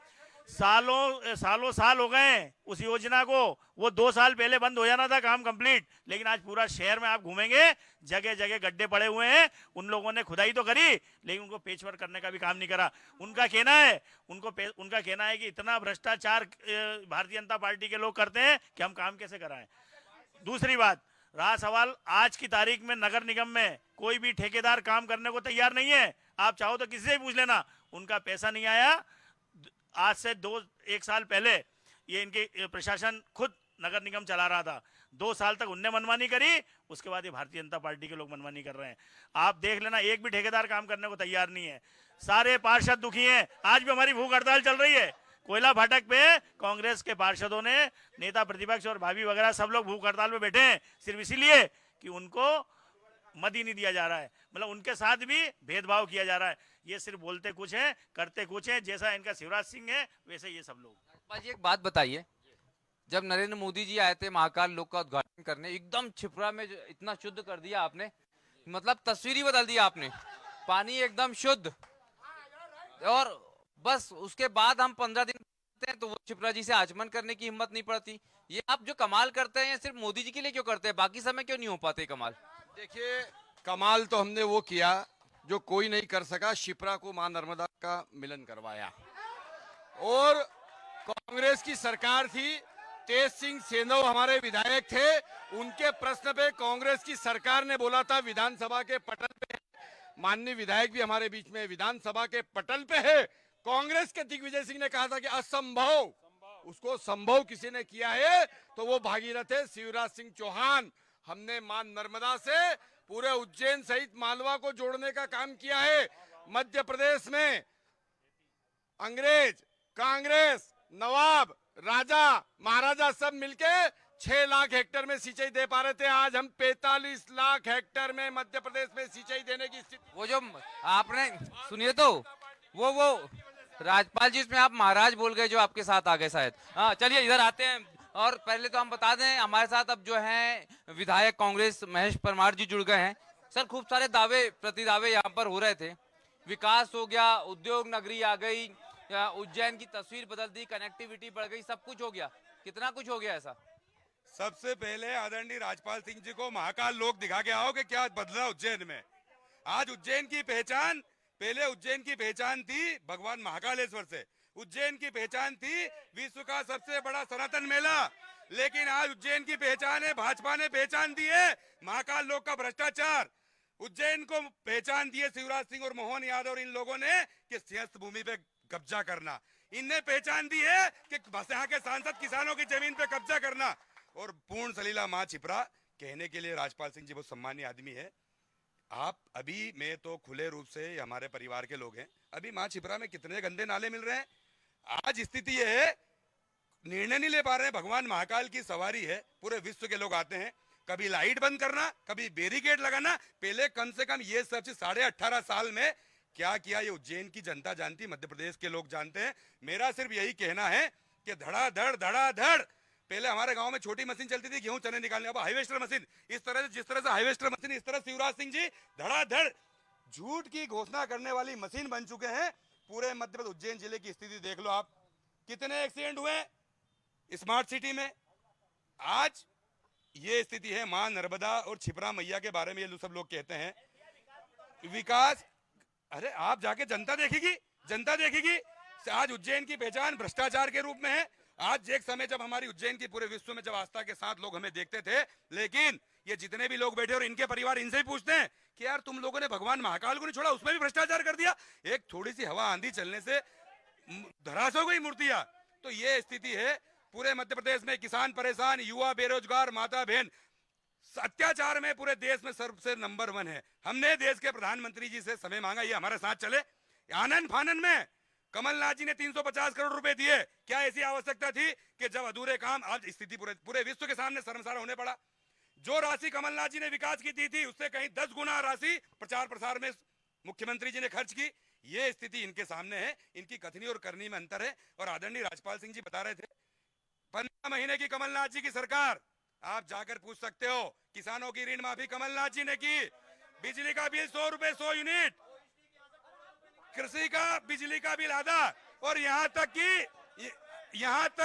सालों साल हो गए उस योजना को, वो 2 साल पहले बंद हो जाना था काम कंप्लीट, लेकिन आज पूरा शहर में आप घूमेंगे, जगह जगह गड्ढे पड़े हुए हैं। उन लोगों ने खुदाई तो करी, लेकिन उनको पेचवर्क करने का भी काम नहीं करा। उनका कहना है कि इतना भ्रष्टाचार भारतीय जनता पार्टी के लोग करते हैं कि हम काम कैसे कराएं। दूसरी बात, रहा सवाल, आज की तारीख में नगर निगम में कोई भी ठेकेदार काम करने को तैयार नहीं है। आप चाहो तो किसी से पूछ लेना, उनका पैसा नहीं आया। आज से 1 साल पहले ये इनके प्रशासन खुद नगर निगम चला रहा था, 2 साल तक उनने मनमानी करी, उसके बाद ये भारतीय जनता पार्टी के लोग मनमानी कर रहे हैं। आप देख लेना, एक भी ठेकेदार काम करने को तैयार नहीं है। सारे पार्षद दुखी हैं। आज भी हमारी भूख हड़ताल चल रही है कोयला फाटक पे। कांग्रेस के पार्षदों ने, नेता प्रतिपक्ष और भाभी वगैरह सब लोग भूख हड़ताल पे बैठे हैं, सिर्फ इसीलिए कि उनको मद ही नहीं दिया जा रहा है। मतलब उनके साथ भी भेदभाव किया जा रहा है। ये सिर्फ बोलते कुछ हैं, करते कुछ हैं। जैसा इनका शिवराज सिंह है, वैसे ये सब लोग। जी एक बात बताइए, जब नरेंद्र मोदी जी आए थे महाकाल लोक का उद्घाटन करने, एकदम छिपरा में इतना शुद्ध कर दिया आपने, मतलब तस्वीर ही बदल दिया आपने, पानी एकदम शुद्ध। और बस उसके बाद हम 15 दिन हैं तो वो छिपरा जी से आचमन करने की हिम्मत नहीं पड़ती। ये आप जो कमाल करते हैं सिर्फ मोदी जी के लिए क्यों करते हैं, बाकी समय क्यों नहीं हो पाते कमाल? देखिए, कमाल तो हमने वो किया जो कोई नहीं कर सका, शिप्रा को मां नर्मदा का मिलन करवाया। और कांग्रेस की सरकार थी, तेज सिंह सेनव हमारे विधायक थे, उनके प्रश्न पे कांग्रेस की सरकार ने बोला था विधानसभा के पटल पे, माननीय विधायक भी हमारे बीच में विधानसभा के पटल पे है, कांग्रेस के दिग्विजय सिंह ने कहा था कि असंभव, उसको संभव किसी ने किया है तो वो भागीरथ है शिवराज सिंह चौहान। हमने मां नर्मदा से पूरे उज्जैन सहित मालवा को जोड़ने का काम किया है। मध्य प्रदेश में अंग्रेज, कांग्रेस, नवाब, राजा, महाराजा सब मिलके 6 लाख हेक्टेयर में सिंचाई दे पा रहे थे, आज हम 45 लाख हेक्टेयर में मध्य प्रदेश में सिंचाई देने की स्थिति। वो जो आपने सुनिए तो वो राजपाल जी, इसमें आप महाराज बोल गए जो आपके साथ आ गए शायद। हाँ चलिए इधर आते हैं। और पहले तो हम बता दें, हमारे साथ अब जो हैं विधायक कांग्रेस महेश परमार जी जुड़ गए हैं। सर खूब सारे दावे प्रतिदावे यहाँ पर हो रहे थे विकास हो गया, उद्योग नगरी आ गई, उज्जैन की तस्वीर बदल दी, कनेक्टिविटी बढ़ गई, सब कुछ हो गया। कितना कुछ हो गया ऐसा? सबसे पहले आदरणीय राजपाल सिंह जी को महाकाल लोक दिखा के आओ कि क्या बदला उज्जैन में। आज उज्जैन की पहचान, पहले उज्जैन की पहचान थी भगवान महाकालेश्वर से, उज्जैन की पहचान थी विश्व का सबसे बड़ा सनातन मेला, लेकिन आज उज्जैन की पहचान है, भाजपा ने पहचान दी है महाकाल लोक का भ्रष्टाचार। उज्जैन को पहचान दी है शिवराज सिंह और मोहन यादव और इन लोगों ने कि सिंहस्थ भूमि पे कब्जा करना। इनने पहचान दी है कि यहाँ के सांसद किसानों की जमीन पे कब्जा करना। और पूर्ण सलीला माँ छिपरा कहने के लिए राजपाल सिंह जी बहुत सम्मानीय आदमी है। आप अभी मैं तो खुले रूप से हमारे परिवार के लोग हैं, अभी माँ छिपरा में कितने गंदे नाले मिल रहे हैं। आज स्थिति ये है, निर्णय नहीं ले पा रहे हैं। भगवान महाकाल की सवारी है, पूरे विश्व के लोग आते हैं, कभी लाइट बंद करना, कभी बैरिकेड लगाना। पहले कम से कम ये सब चीज 18.5 साल में क्या किया ये उज्जैन की जनता जानती, मध्य प्रदेश के लोग जानते हैं। मेरा सिर्फ यही कहना है कि धड़ाधड़ पहले हमारे गांव में छोटी मशीन चलती थी गेहूं चने निकालने, अब हाईवेस्टर मशीन। इस तरह से जिस तरह से हाईवेस्टर मशीन, इस तरह शिवराज सिंह जी धड़ाधड़ झूठ की घोषणा करने वाली मशीन बन चुके हैं। पूरे मध्य प्रदेश उज्जैन जिले की स्थिति देख लो आप, कितने एक्सीडेंट हुए स्मार्ट सिटी में। आज ये स्थिति है। मां नर्मदा और छिपरा मैया के बारे में ये सब लोग कहते हैं विकास, अरे आप जाके जनता देखेगी। आज उज्जैन की पहचान भ्रष्टाचार के रूप में है। आज एक समय जब हमारी उज्जैन की पूरे विश्व में जब आस्था के साथ लोग हमें देखते थे, लेकिन ये जितने भी लोग बैठे और इनके परिवार इनसे ही पूछते हैं कि यार तुम लोगों ने भगवान महाकाल को नहीं छोड़ा, उसमें भी भ्रष्टाचार कर दिया। एक थोड़ी सी हवा आंधी चलने से धराश हो गई मूर्तियां। तो ये स्थिति है पूरे मध्य प्रदेश में। किसान परेशान, युवा बेरोजगार, माता बहन, अत्याचार में पूरे देश में सबसे नंबर 1 है। हमने देश के प्रधानमंत्री जी से समय मांगा, ये हमारे साथ चले। आनंद फानन में कमलनाथ जी ने 350 करोड़ रुपए दिए। क्या ऐसी आवश्यकता थी कि जब अधूरे काम, आज स्थिति पूरे विश्व के सामने शर्मसार होने पड़ा। जो राशि कमलनाथ जी ने विकास की दी थी उससे कहीं 10 गुना राशि प्रचार प्रसार में मुख्यमंत्री जी ने खर्च की। ये स्थिति इनके सामने है, इनकी कथनी और करनी में अंतर है। और आदरणीय राजपाल सिंह जी बता रहे थे 15 महीने की कमलनाथ जी की सरकार, आप जाकर पूछ सकते हो। किसानों की ऋण माफी कमलनाथ जी ने की, बिजली का बिल 100 रुपए 100 यूनिट, कृषि का बिजली का बिल आधा, और यहाँ तक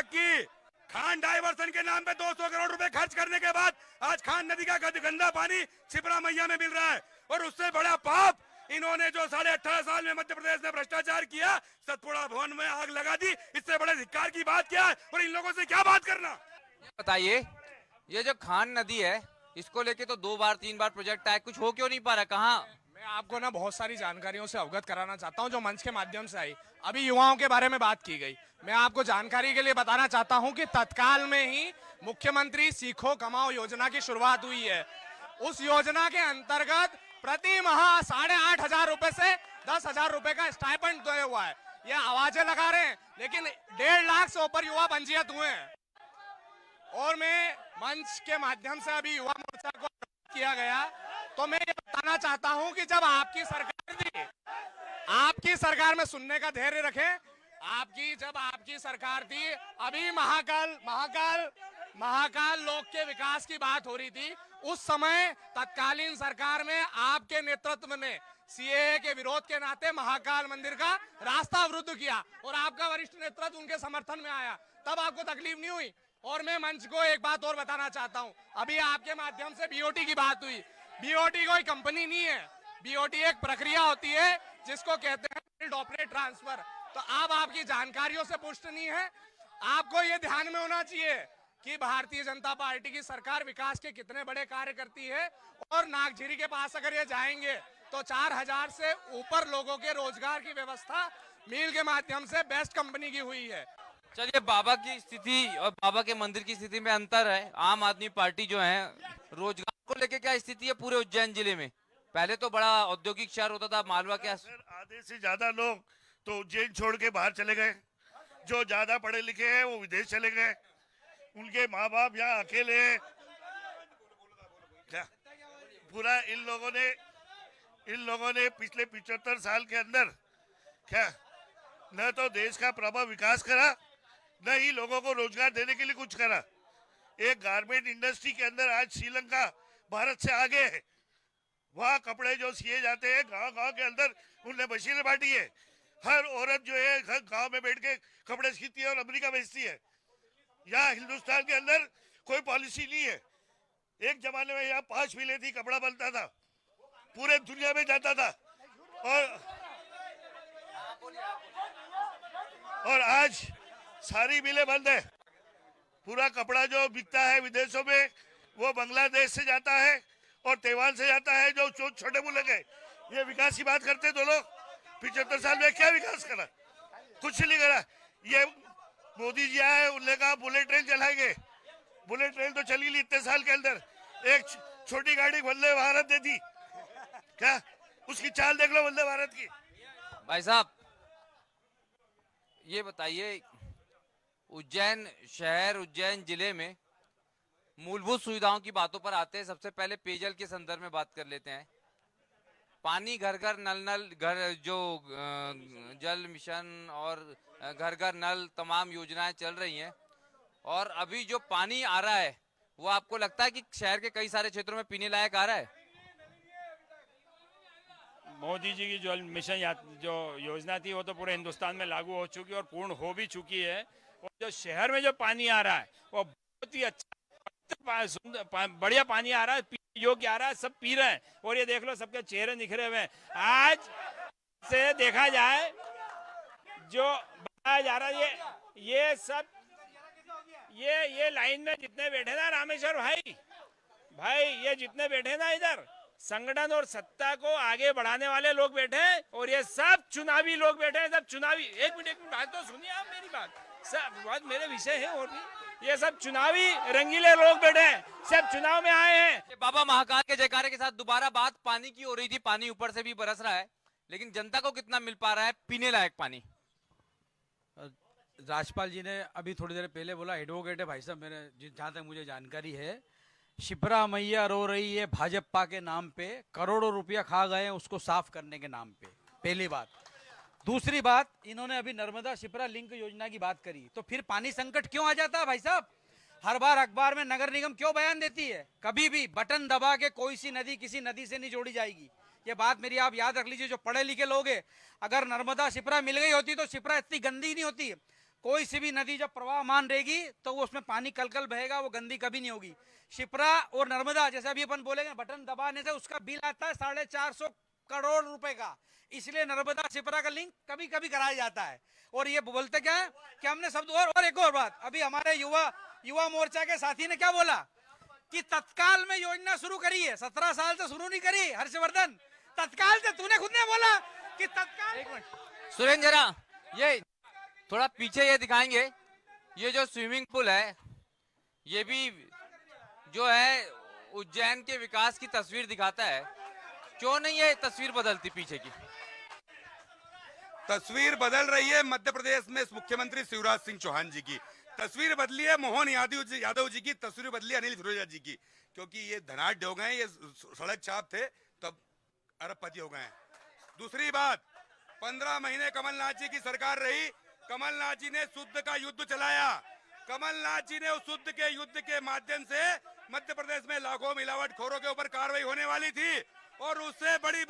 कि खान डाइवर्सन के नाम पे 200 करोड़ रुपए खर्च करने के बाद आज खान नदी का गंदा पानी छिपरा मैया में मिल रहा है। और उससे बड़ा पाप इन्होंने जो 18.5 साल में मध्य प्रदेश में भ्रष्टाचार किया, सतपुड़ा भवन में आग लगा दी, इससे बड़े धिक्कार की बात क्या है। और इन लोगों से क्या बात करना। बताइए, ये जो खान नदी है इसको लेके तो 2 बार 3 बार प्रोजेक्ट आए, कुछ हो क्यों नहीं पा रहा? कहाँ? मैं आपको ना बहुत सारी जानकारियों से अवगत कराना चाहता हूं जो मंच के माध्यम से आई। अभी युवाओं के बारे में बात की गई, मैं आपको जानकारी के लिए बताना चाहता हूं कि तत्काल में ही मुख्यमंत्री सीखो कमाओ योजना की शुरुआत हुई है। उस योजना के अंतर्गत प्रति माह 8,500 रुपए से 10,000 रुपए का स्टाइपेंड दिया हुआ है। ये आवाजें लगा रहे हैं, लेकिन 1.5 लाख से ऊपर युवा पंजीयत हुए हैं। और मैं मंच के माध्यम से अभी युवा मोर्चा को किया गया, तो मैं ये बताना चाहता हूं कि जब आपकी सरकार थी, आपकी सरकार में सुनने का धैर्य रखें, जब आपकी सरकार थी, अभी महाकाल लोक के विकास की बात हो रही थी, उस समय तत्कालीन सरकार में आपके नेतृत्व में सीएए के विरोध के नाते महाकाल मंदिर का रास्ता अवरुद्ध किया और आपका वरिष्ठ नेतृत्व उनके समर्थन में आया, तब आपको तकलीफ नहीं हुई। और मैं मंच को एक बात और बताना चाहता हूं, अभी आपके माध्यम से बीओटी की बात हुई। बीओटी कोई कंपनी नहीं है, बीओटी एक प्रक्रिया होती है जिसको कहते हैं फील्ड ऑपरेट ट्रांसफर। तो अब आपकी जानकारियों से पुष्ट नहीं है। आपको ये ध्यान में होना चाहिए कि भारतीय जनता पार्टी की सरकार विकास के कितने बड़े कार्य करती है। और नागझीरी के पास अगर ये जाएंगे तो 4,000 से ऊपर लोगों के रोजगार की व्यवस्था मील के माध्यम से बेस्ट कंपनी की हुई है। चलिए, बाबा की स्थिति और बाबा के मंदिर की स्थिति में अंतर है। आम आदमी पार्टी जो है, रोजगार को लेके क्या स्थिति है पूरे उज्जैन जिले में? पहले तो बड़ा औद्योगिक शहर होता था मालवा के। आधे से ज्यादा लोग तो उज्जैन छोड़ के बाहर चले गए, जो ज्यादा पढ़े लिखे हैं वो विदेश चले गए, उनके माँ बाप यहाँ अकेले हैं। क्या पूरा इन लोगों ने पिछले 75 साल के अंदर क्या न तो देश का प्रभाव विकास करा, न ही लोगों को रोजगार देने के लिए कुछ करा। एक गारमेंट इंडस्ट्री के अंदर आज श्रीलंका भारत से आगे है। वहाँ कपड़े जो सिए जाते हैं गांव गांव के अंदर, उनने मशीनें बांटी है। हर औरत जो है हर गांव में बैठ के कपड़े सीती है और अमेरिका भेजती है। यहाँ हिंदुस्तान के अंदर कोई पॉलिसी नहीं है। एक जमाने में यहाँ 5 मिलें थी, कपड़ा बनता था, पूरे दुनिया में जाता था। और आज सारी मिलें बंद है। पूरा कपड़ा जो बिकता है विदेशों में वो बांग्लादेश से जाता है और तैवान से जाता है, जो छोटे मुल्क है। ये विकास की बात करते तो लोग 75 साल में क्या विकास करा? कुछ नहीं करा। ये मोदी जी आए, उन्होंने कहा बुलेट ट्रेन चलाएंगे। बुलेट ट्रेन तो चली नहीं इतने साल के अंदर। एक छोटी गाड़ी वंदे भारत दे दी, क्या उसकी चाल देख लो वंदे भारत की। भाई साहब ये बताइए, उज्जैन शहर, उज्जैन जिले में मूलभूत सुविधाओं की बातों पर आते हैं। सबसे पहले पेयजल के संदर्भ में बात कर लेते हैं। पानी घर घर नल घर जो जल मिशन और घर घर नल तमाम योजनाएं चल रही हैं, और अभी जो पानी आ रहा है वो आपको लगता है कि शहर के कई सारे क्षेत्रों में पीने लायक आ रहा है? मोदी जी की जो मिशन जो योजना थी वो तो पूरे हिंदुस्तान में लागू हो चुकी है और पूर्ण हो भी चुकी है। और जो शहर में जो पानी आ रहा है वो बहुत ही अच्छा बढ़िया पानी आ रहा है, योग्य आ रहा है, सब पी रहे हैं। और ये देख लो सबके चेहरे निखरे हुए हैं। आज से देखा जाए जो बताया जा रहा है, ये सब ये लाइन में जितने बैठे ना रामेश्वर भाई ये जितने बैठे ना इधर, संगठन और सत्ता को आगे बढ़ाने वाले लोग बैठे हैं, और ये सब चुनावी लोग बैठे हैं। सब चुनावी, एक मिनट बात तो सुनिए आप मेरी बात, सब बात मेरे विषय है। और भी ये सब चुनावी रंगीले लोग बैठे हैं, सब चुनाव में आए हैं। बाबा महाकाल के जयकारे के साथ दोबारा बात पानी की हो रही थी। पानी ऊपर से भी बरस रहा है, लेकिन जनता को कितना मिल पा रहा है पीने लायक पानी? राज्यपाल जी ने अभी थोड़ी देर पहले बोला, एडवोकेट है भाई साहब, मेरे जहाँ तक मुझे जानकारी है, शिप्रा मैया रो रही है भाजपा के नाम पे, करोड़ों रुपया खा गए हैं उसको साफ करने के नाम पे। पहली बात। दूसरी बात, इन्होंने अभी नर्मदा शिप्रा लिंक योजना की बात करी, तो फिर पानी संकट क्यों आ जाता है भाई साहब? हर बार अखबार में नगर निगम क्यों बयान देती है? कभी भी बटन दबा के कोई सी नदी किसी नदी से नहीं जोड़ी जाएगी। ये बात मेरी आप याद रख लीजिए, जो पढ़े लिखे लोग हैं। अगर नर्मदा शिप्रा मिल गई होती तो शिप्रा इतनी गंदी नहीं होती। कोई सी भी नदी जब प्रवाहमान रहेगी तो वो उसमें पानी कल बहेगा, वो गंदी कभी नहीं होगी। शिप्रा और नर्मदा, जैसे अभी अपन बोलेंगे बटन दबाने से उसका बिल आता है 450 करोड़ रुपए का, इसलिए नर्मदा शिप्रा का लिंक कभी कभी कराया जाता है। और ये बोलते क्या है कि हमने शब्द, और एक और बात, अभी हमारे युवा मोर्चा के साथी ने क्या बोला कि तत्काल में योजना शुरू करी है। 17 साल से शुरू नहीं करी हर्षवर्धन, तत्काल से तूने खुद ने बोला कि तत्काल। सुरेंद्र जरा ये थोड़ा पीछे ये दिखाएंगे, ये जो स्विमिंग पूल है ये भी जो है उज्जैन के विकास की तस्वीर दिखाता है। क्यों नहीं ये तस्वीर बदलती पीछे की? तस्वीर बदल रही है मध्य प्रदेश में मुख्यमंत्री शिवराज सिंह चौहान जी की तस्वीर बदली है, मोहन यादव जी की तस्वीर बदली है, अनिल फिरोजा जी की, क्योंकि ये धनाढ्य हो गए, ये सड़क छाप थे तब अरबपति हो गए हैं। दूसरी बात, 15 महीने कमलनाथ जी की सरकार रही, कमलनाथ जी ने शुद्ध का युद्ध चलाया। कमलनाथ जी ने उस शुद्ध के युद्ध के माध्यम से मध्य प्रदेश में लाखों मिलावटखोरों के ऊपर कार्रवाई होने वाली थी। और उससे बड़ी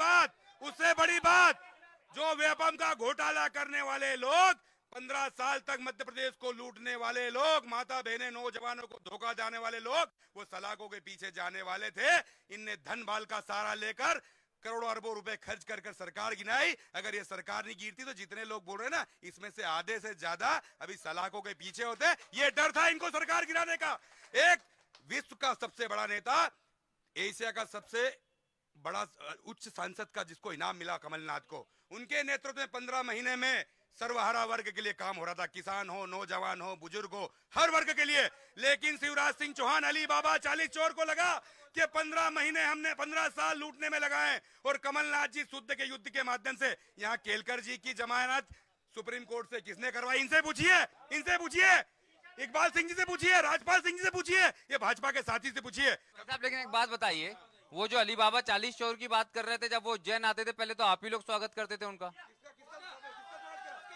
बात जो व्यापम का घोटाला करने वाले लोग, 15 साल तक मध्य प्रदेश को लूटने वाले लोग, माता बहने नौजवानों को धोखा देने वाले लोग, वो सलाखों के पीछे जाने वाले थे। इनने धन बाल का सहारा लेकर करोड़ों अरबों रुपए खर्च कर सरकार गिनाई। अगर ये सरकार नहीं गिरती तो जितने लोग बोल रहे हैं ना, इसमें से आधे से ज्यादा अभी सलाखों के पीछे होते। ये डर था इनको सरकार गिराने का। एक विश्व का सबसे बड़ा नेता, एशिया का सबसे बड़ा उच्च सांसद का जिसको इनाम मिला कमलनाथ को, उनके नेतृत्व में 15 महीने में सर्वहारा वर्ग के लिए काम हो रहा था। किसान हो, नौजवान हो, बुजुर्ग हो, हर वर्ग के लिए। लेकिन शिवराज सिंह चौहान, अली बाबा 40 चोर को लगा कि 15 महीने हमने 15 साल लूटने में लगाए। और कमलनाथ जी शुद्ध के युद्ध के माध्यम से, यहाँ केलकर जी की जमानत सुप्रीम कोर्ट से किसने करवाई? इनसे पूछिए, इकबाल सिंह जी से पूछिए, राजपाल सिंह जी से पूछिए, ये भाजपा के साथी से पूछिए। साहब लेकिन एक बात बताइए, वो जो अली बाबा 40 चोर की बात कर रहे थे, जब वो उज्जैन आते थे पहले तो आप ही लोग स्वागत करते थे उनका।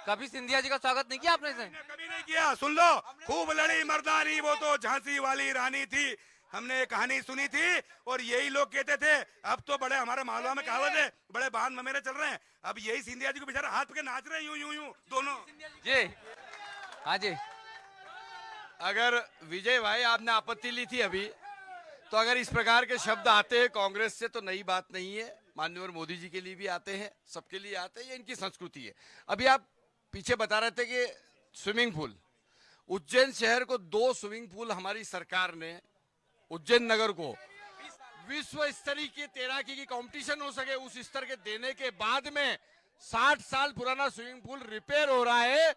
कभी सिंधिया जी का स्वागत नहीं किया आपने? कभी नहीं किया। सुन लो, खूब लड़ी मर्दानी, वो तो झांसी वाली रानी थी। हमने ये कहानी सुनी थी और यही लोग कहते थे अब तो बड़े हमारे मालवा में कहावत है बड़े बांध ममेरे चल रहे हैं। अब यही सिंधिया जी को बेचारा हाथ पकड़ नाच रहे हैं यूं यूं यूं दोनों। जी हाँ जी। अगर विजय भाई आपने आपत्ति ली थी अभी, तो अगर इस प्रकार के शब्द आते हैं कांग्रेस से तो नई बात नहीं है। माननीय मोदी जी के लिए भी आते हैं, सबके लिए आते हैं, ये इनकी संस्कृति है। अभी आप पीछे बता रहे थे कि स्विमिंग पूल, उज्जैन शहर को 2 स्विमिंग पूल हमारी सरकार ने उज्जैन नगर को विश्व स्तरीय की तैराकी की कंपटीशन हो सके उस स्तर के देने के बाद में 60 साल पुराना स्विमिंग पूल रिपेयर हो रहा है।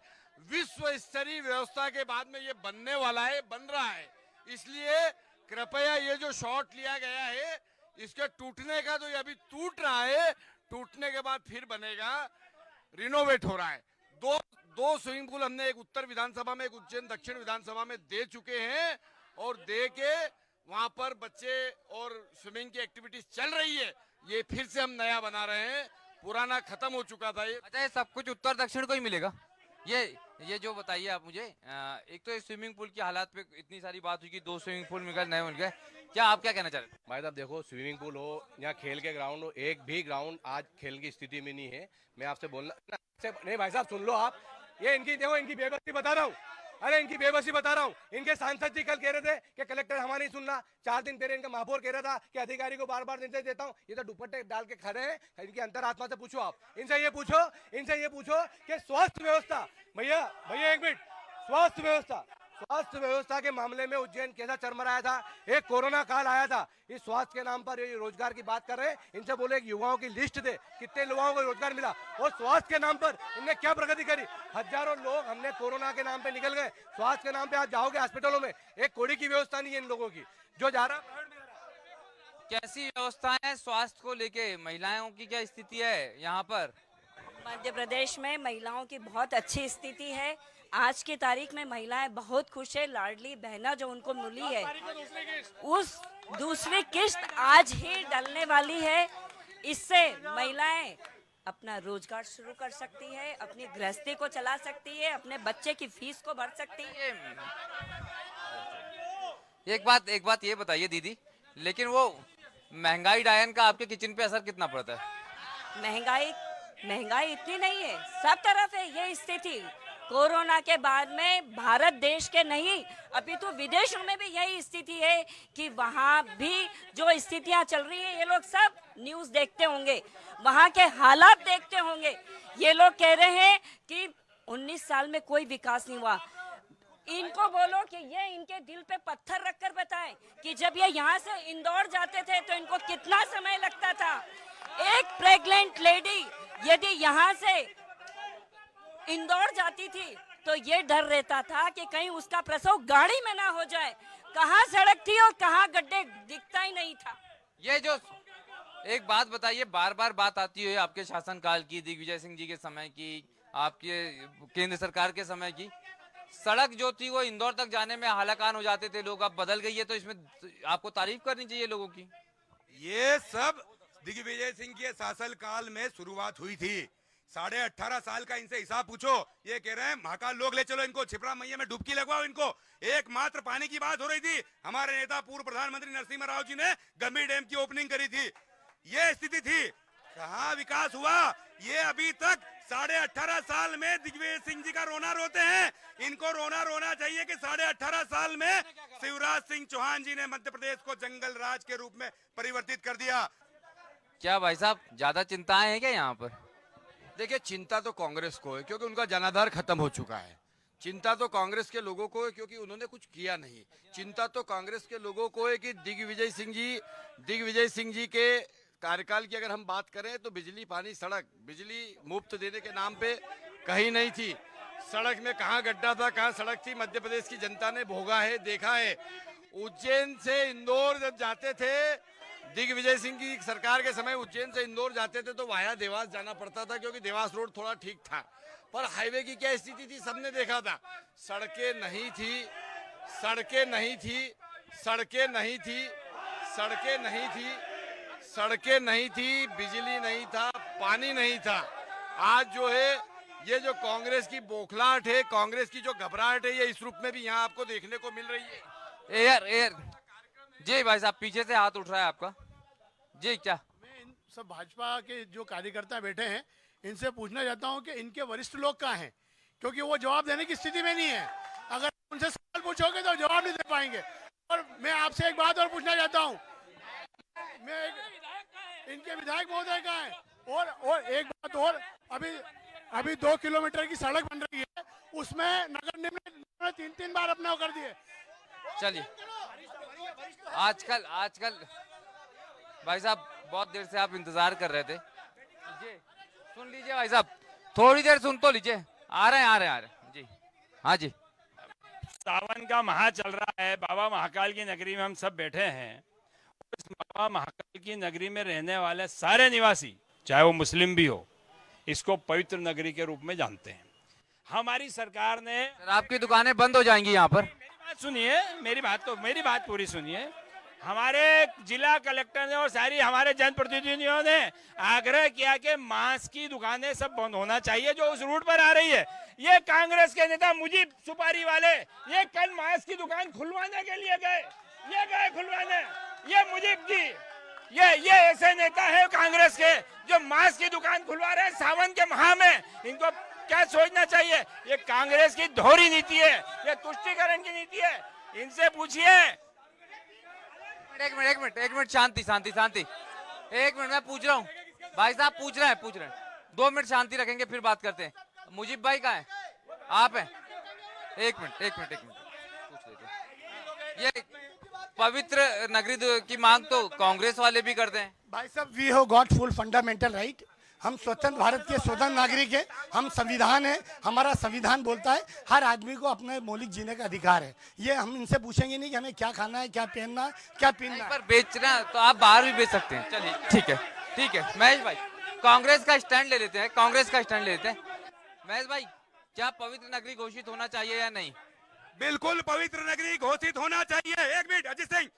विश्व स्तरीय व्यवस्था के बाद में ये बनने वाला है, बन रहा है। इसलिए कृपया ये जो शॉट लिया गया है इसके टूटने का, तो ये अभी टूट रहा है, टूटने के बाद फिर बनेगा, रिनोवेट हो रहा है। दो स्विमिंग पूल हमने एक उत्तर विधानसभा में, एक उज्जैन दक्षिण विधानसभा में दे चुके हैं और दे के वहां पर बच्चे और स्विमिंग की एक्टिविटीज चल रही है। ये फिर से हम नया बना रहे हैं, पुराना खत्म हो चुका था ये। अच्छा, ये सब कुछ उत्तर दक्षिण को ही मिलेगा? ये जो बताइए आप मुझे, एक तो स्विमिंग पूल की हालात पे इतनी सारी बात हुई कि 2 स्विमिंग पूल मिल नए मिल गए, क्या आप क्या कहना चाह रहे हैं? भाई साहब देखो, स्विमिंग पूल हो या खेल के ग्राउंड हो, एक भी ग्राउंड आज खेल की स्थिति में नहीं है। मैं आपसे बोलना नहीं भाई साहब, सुन लो आप, ये इनकी देखो, इनकी बेबसी बता रहा हूँ। अरे इनकी बेबसी बता रहा हूँ। इनके सांसद जी कल कह रहे थे कि कलेक्टर हमारी नहीं सुनना। 4 दिन पहले इनका महापौर कह रहा था कि अधिकारी को बार बार निर्देश देता हूँ। ये तो दुपट्टे डाल के खड़े हैं। इनकी अंतरात्मा से पूछो, आप इनसे ये पूछो कि स्वास्थ्य व्यवस्था, भैया एक मिनट, स्वास्थ्य व्यवस्था के मामले में उज्जैन कैसा चरमराया था। एक कोरोना काल आया था, इस स्वास्थ्य के नाम पर ये रोजगार की बात कर रहे हैं। इनसे बोले युवाओं की लिस्ट दे, कितने युवाओं को रोजगार मिला, और स्वास्थ्य के नाम पर इनने क्या प्रगति करी। हजारों लोग हमने कोरोना के नाम पे निकल गए, स्वास्थ्य के नाम पे आज जाओगे हॉस्पिटलों में, एक कोड़ी की व्यवस्था नहीं है इन लोगों की। जो जा रहा कैसी व्यवस्था है स्वास्थ्य को लेके, महिलाओं की क्या स्थिति है यहाँ पर? मध्य प्रदेश में महिलाओं की बहुत अच्छी स्थिति है। आज की तारीख में महिलाएं बहुत खुश है। लाडली बहना जो उनको मिली है, उस दूसरी किस्त आज ही डलने वाली है। इससे महिलाएं अपना रोजगार शुरू कर सकती है, अपनी गृहस्थी को चला सकती है, अपने बच्चे की फीस को भर सकती है। एक बात ये बताइए दीदी, लेकिन वो महंगाई डायन का आपके किचन पे असर कितना पड़ता है? महंगाई इतनी नहीं है, सब तरफ है ये स्थिति। कोरोना के बाद में भारत देश के नहीं, अभी तो विदेशों में भी यही स्थिति है कि वहाँ भी जो स्थितियाँ चल रही है, ये लोग सब न्यूज़ देखते होंगे, वहाँ के हालात देखते होंगे। ये लोग कह रहे हैं कि 19 साल में कोई विकास नहीं हुआ। इनको बोलो कि ये इनके दिल पे पत्थर रखकर बताएं कि जब ये यहाँ से इंदौर जाते थे तो इनको कितना समय लगता था। एक प्रेग्नेंट लेडी यदि यहाँ से इंदौर जाती थी तो ये डर रहता था कि कहीं उसका प्रसव गाड़ी में ना हो जाए। कहाँ सड़क थी और कहाँ गड्ढे, दिखता ही नहीं था। ये जो एक बात बताइए, बार बार बात आती है आपके शासनकाल की, दिग्विजय सिंह जी के समय की, आपके केंद्र सरकार के समय की। सड़क जो थी वो इंदौर तक जाने में हालाकान हो जाते थे लोग, अब बदल गई है, तो इसमें आपको तारीफ करनी चाहिए लोगों की। ये सब दिग्विजय सिंह के शासन काल में शुरुआत हुई थी। 18.5 साल का इनसे हिसाब पूछो। ये कह रहे हैं महाकाल लोग ले चलो इनको, छिपरा मैया में डुबकी लगवाओ इनको। एकमात्र पानी की बात हो रही थी, हमारे नेता पूर्व प्रधानमंत्री नरसिम्हा राव जी ने गंभीर डैम की ओपनिंग करी थी। ये स्थिति थी, कहाँ विकास हुआ। ये अभी तक 18.5 साल में दिग्विजय सिंह जी का रोना रोते हैं। इनको रोना चाहिए कि 18.5 साल में शिवराज सिंह चौहान जी ने मध्य प्रदेश को जंगल राज के रूप में परिवर्तित कर दिया। क्या भाई साहब ज्यादा चिंताएं हैं क्या यहाँ पर? देखिए, चिंता तो कांग्रेस को है क्योंकि उनका जनाधार खत्म हो चुका है। चिंता तो कांग्रेस के लोगों को है क्योंकि उन्होंने कुछ किया नहीं। चिंता तो कांग्रेस के लोगों को है कि दिग्विजय सिंह जी के कार्यकाल की अगर हम बात करें तो बिजली, पानी, सड़क, बिजली मुफ्त देने के नाम पे कहीं नहीं थी। सड़क में कहाँ गड्ढा था, कहाँ सड़क थी, मध्य प्रदेश की जनता ने भोगा है, देखा है। उज्जैन से इंदौर जब जाते थे, दिग्विजय सिंह की सरकार के समय उज्जैन से इंदौर जाते थे तो वाया देवास जाना पड़ता था क्योंकि देवास रोड थोड़ा ठीक था। पर हाईवे की क्या स्थिति थी सबने देखा था। सड़कें नहीं थी, बिजली नहीं था, पानी नहीं था। आज जो है ये जो कांग्रेस की बौखलाहट है, कांग्रेस की जो घबराहट है, ये इस रूप में भी यहाँ आपको देखने को मिल रही है। जी भाई साहब, पीछे से हाथ उठ रहा है आपका। जी क्या? मैं इन सब भाजपा के जो कार्यकर्ता बैठे हैं इनसे पूछना चाहता हूं कि इनके वरिष्ठ लोग कहाँ हैं, क्योंकि वो जवाब देने की स्थिति में नहीं है। अगर उनसे सवाल पूछोगे तो जवाब नहीं दे पाएंगे। और मैं आपसे एक बात और पूछना चाहता हूं, इनके विधायक महोदय कहाँ हैं? और एक बात और, अभी 2 किलोमीटर की सड़क बन रही है, उसमें नगर निगम ने 3 बार अपने कर दिए। चलिए, आजकल भाई साहब बहुत देर से आप इंतजार कर रहे थे। सुन लीजिए भाई साहब, थोड़ी देर सुन तो लीजिए। आ रहे हैं जी। हाँ जी। सावन का माह चल रहा है, बाबा महाकाल की नगरी में हम सब बैठे हैं। इस बाबा महाकाल की नगरी में रहने वाले सारे निवासी, चाहे वो मुस्लिम भी हो, इसको पवित्र नगरी के रूप में जानते हैं। हमारी सरकार ने, आपकी दुकानें बंद हो जाएंगी यहाँ पर। सुनिए मेरी बात पूरी सुनिए। हमारे जिला कलेक्टर ने और सारी हमारे जनप्रतिनिधियों ने आग्रह किया कि मांस की दुकानें सब बंद होना चाहिए जो उस रूट पर आ रही है। ये कांग्रेस के नेता मुजीब सुपारी वाले ये कल मांस की दुकान खुलवाने के लिए गए खुलवाने। ये मुजीब जी, ये ऐसे नेता है कांग्रेस के जो मांस की दुकान खुलवा रहे हैं सावन के माह में। इनको क्या सोचना चाहिए? ये कांग्रेस की दोहरी नीति है, ये तुष्टीकरण की नीति है। इनसे पूछिए। एक मिनट शांति। एक मिनट, मैं पूछ रहा हूँ भाई साहब, पूछ रहे हैं। 2 मिनट शांति रखेंगे, फिर बात करते हैं। मुजीब भाई कहाँ हैं? आप हैं? एक मिनट पूछ लेते हैं। ये पवित्र नगरी की मांग तो कांग्रेस वाले भी करते हैं। भाई साहब, we have got full fundamental right. हम स्वतंत्र भारत के स्वतंत्र नागरिक है, हम संविधान है, हमारा संविधान बोलता है हर आदमी को अपने मौलिक जीने का अधिकार है। ये हम इनसे पूछेंगे नहीं कि हमें क्या खाना है, क्या पहनना है, क्या पीना है। पर बेचना तो आप बाहर भी बेच सकते हैं। चलिए ठीक है महेश भाई, कांग्रेस का स्टैंड ले लेते हैं। महेश भाई, क्या पवित्र नगरी घोषित होना चाहिए या नहीं? बिल्कुल पवित्र नगरी घोषित होना चाहिए। एक मिनट अजीत सिंह,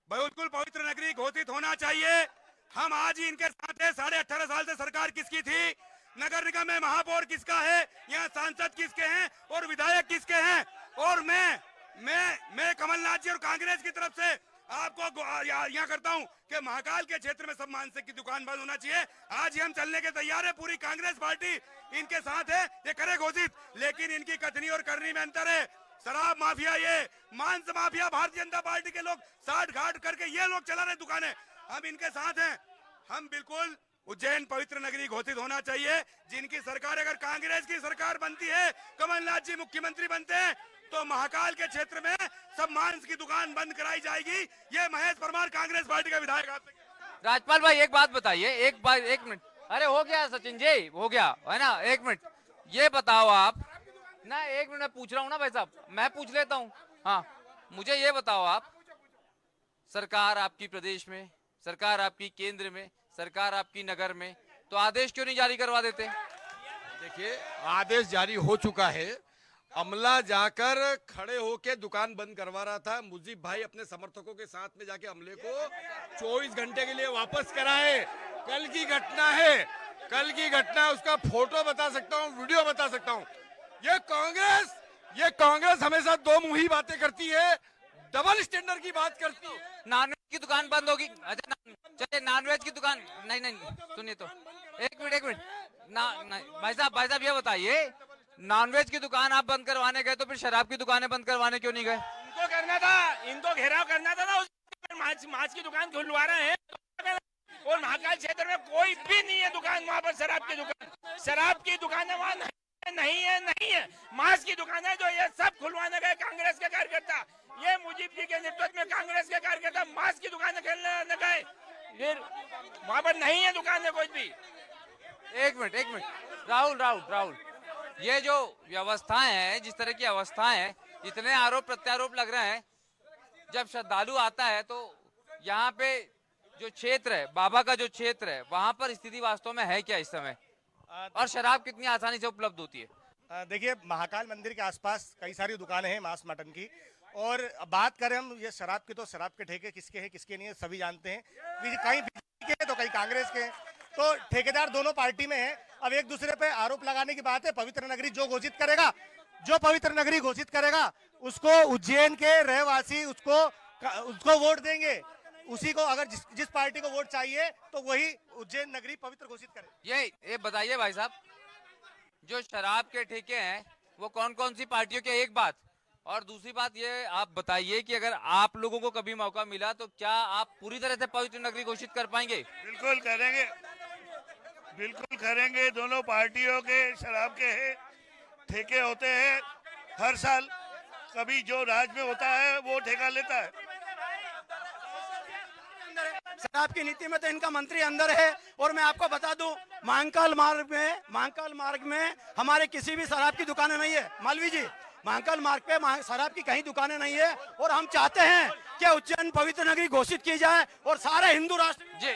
बिल्कुल पवित्र नगरी घोषित होना चाहिए। हम आज ही इनके साथ हैं। 18.5 साल से सरकार किसकी थी? नगर निगम में महापौर किसका है? यहाँ सांसद किसके हैं और विधायक किसके हैं? और मैं कमलनाथ जी और कांग्रेस की तरफ से आपको यहाँ करता हूँ कि महाकाल के क्षेत्र में सब मांस की दुकान बंद होना चाहिए। आज ही हम चलने के तैयार है, पूरी कांग्रेस पार्टी इनके साथ है, ये करे घोषित। लेकिन इनकी कथनी और करनी में अंतर है। शराब माफिया, ये मांस माफिया भारतीय जनता पार्टी के लोग साठ घाट करके ये लोग चला रहे दुकानें, हम इनके साथ हैं। हम बिल्कुल उज्जैन पवित्र नगरी घोषित होना चाहिए। जिनकी सरकार, अगर कांग्रेस की सरकार बनती है, कमलनाथ जी मुख्यमंत्री बनते हैं, तो महाकाल के क्षेत्र में सब मांस की दुकान बंद कराई जाएगी। ये महेश परमार कांग्रेस पार्टी का विधायक। राजपाल भाई एक बात बताइए, एक मिनट। अरे हो गया सचिन जी, हो गया है ना। 1 मिनट ये बताओ आप ना, 1 मिनट मैं पूछ रहा हूँ ना भाई साहब, मैं पूछ लेता हूँ। हाँ, मुझे ये बताओ आप, सरकार आपकी प्रदेश में, सरकार आपकी केंद्र में, सरकार आपकी नगर में, तो आदेश क्यों नहीं जारी करवा देते? देखिए, आदेश जारी हो चुका है। अमला जाकर खड़े होके दुकान बंद करवा रहा था। मुजीब भाई अपने समर्थकों के साथ में जाके अमले को 24 घंटे के लिए वापस कराए। कल की घटना है, उसका फोटो बता सकता हूँ, वीडियो बता सकता हूँ। ये कांग्रेस हमेशा दो मुही बातें करती है, डबल स्टैंडर्ड की बात करती है। नॉनवेज की दुकान बंद होगी। अच्छा चलिए, नॉनवेज की दुकान नहीं सुनिए तो, एक मिनट भाई साहब ये बताइए, नॉनवेज की दुकान आप बंद करवाने गए तो फिर शराब की दुकानें बंद करवाने क्यों नहीं गए? इनको घेराव करना था ना, मांस की दुकान खुलवा रहे हैं और महाकाल क्षेत्र में कोई भी नहीं है दुकान, वहाँ पर शराब की दुकान वहाँ नहीं है। मांस की दुकान है जो ये सब खुलवाने गए कांग्रेस के कार्यकर्ता, ये मुजीब जी के नेतृत्व में कांग्रेस के कार्यकर्ता मांस की दुकान खेलने गए, फिर वहाँ पर नहीं है दुकान कोई भी। एक मिनट राहुल, ये जो व्यवस्थाएं हैं, जिस तरह की अवस्थाएं हैं, इतने आरोप प्रत्यारोप लग रहे हैं। जब श्रद्धालु आता है तो यहाँ पे जो क्षेत्र है, बाबा का जो क्षेत्र है, वहाँ पर स्थिति वास्तव में है क्या इस समय, और शराब कितनी आसानी से उपलब्ध होती है? देखिए, महाकाल मंदिर के आसपास कई सारी दुकानें हैं मांस मटन की, और बात करें हम ये शराब की, तो शराब के ठेके किसके हैं किसके नहीं है सभी जानते हैं। कहीं बीजेपी के तो कहीं कांग्रेस के, तो ठेकेदार दोनों पार्टी में है। अब एक दूसरे पे आरोप लगाने की बात है। पवित्र नगरी जो पवित्र नगरी घोषित करेगा उसको उज्जैन के रहवासी उसको उसको वोट देंगे, उसी को अगर जिस पार्टी को वोट चाहिए तो वही उज्जैन नगरी पवित्र घोषित करे। ये बताइए भाई साहब, जो शराब के ठेके हैं वो कौन कौन सी पार्टियों के, एक बात, और दूसरी बात ये आप बताइए कि अगर आप लोगों को कभी मौका मिला तो क्या आप पूरी तरह से पवित्र नगरी घोषित कर पाएंगे? बिल्कुल करेंगे, बिल्कुल करेंगे। दोनों पार्टियों के शराब के ठेके होते हैं हर साल, कभी जो राज्य में होता है वो ठेका लेता है। शराब की नीति में तो इनका मंत्री अंदर है। और मैं आपको बता दूं, महाकाल मार्ग में हमारे किसी भी शराब की दुकानें नहीं है। मालवी जी, महाकाल मार्ग पे शराब की कहीं दुकानें नहीं है। और हम चाहते हैं कि उज्जैन पवित्र नगरी घोषित की जाए और सारे हिंदू राष्ट्र। जी,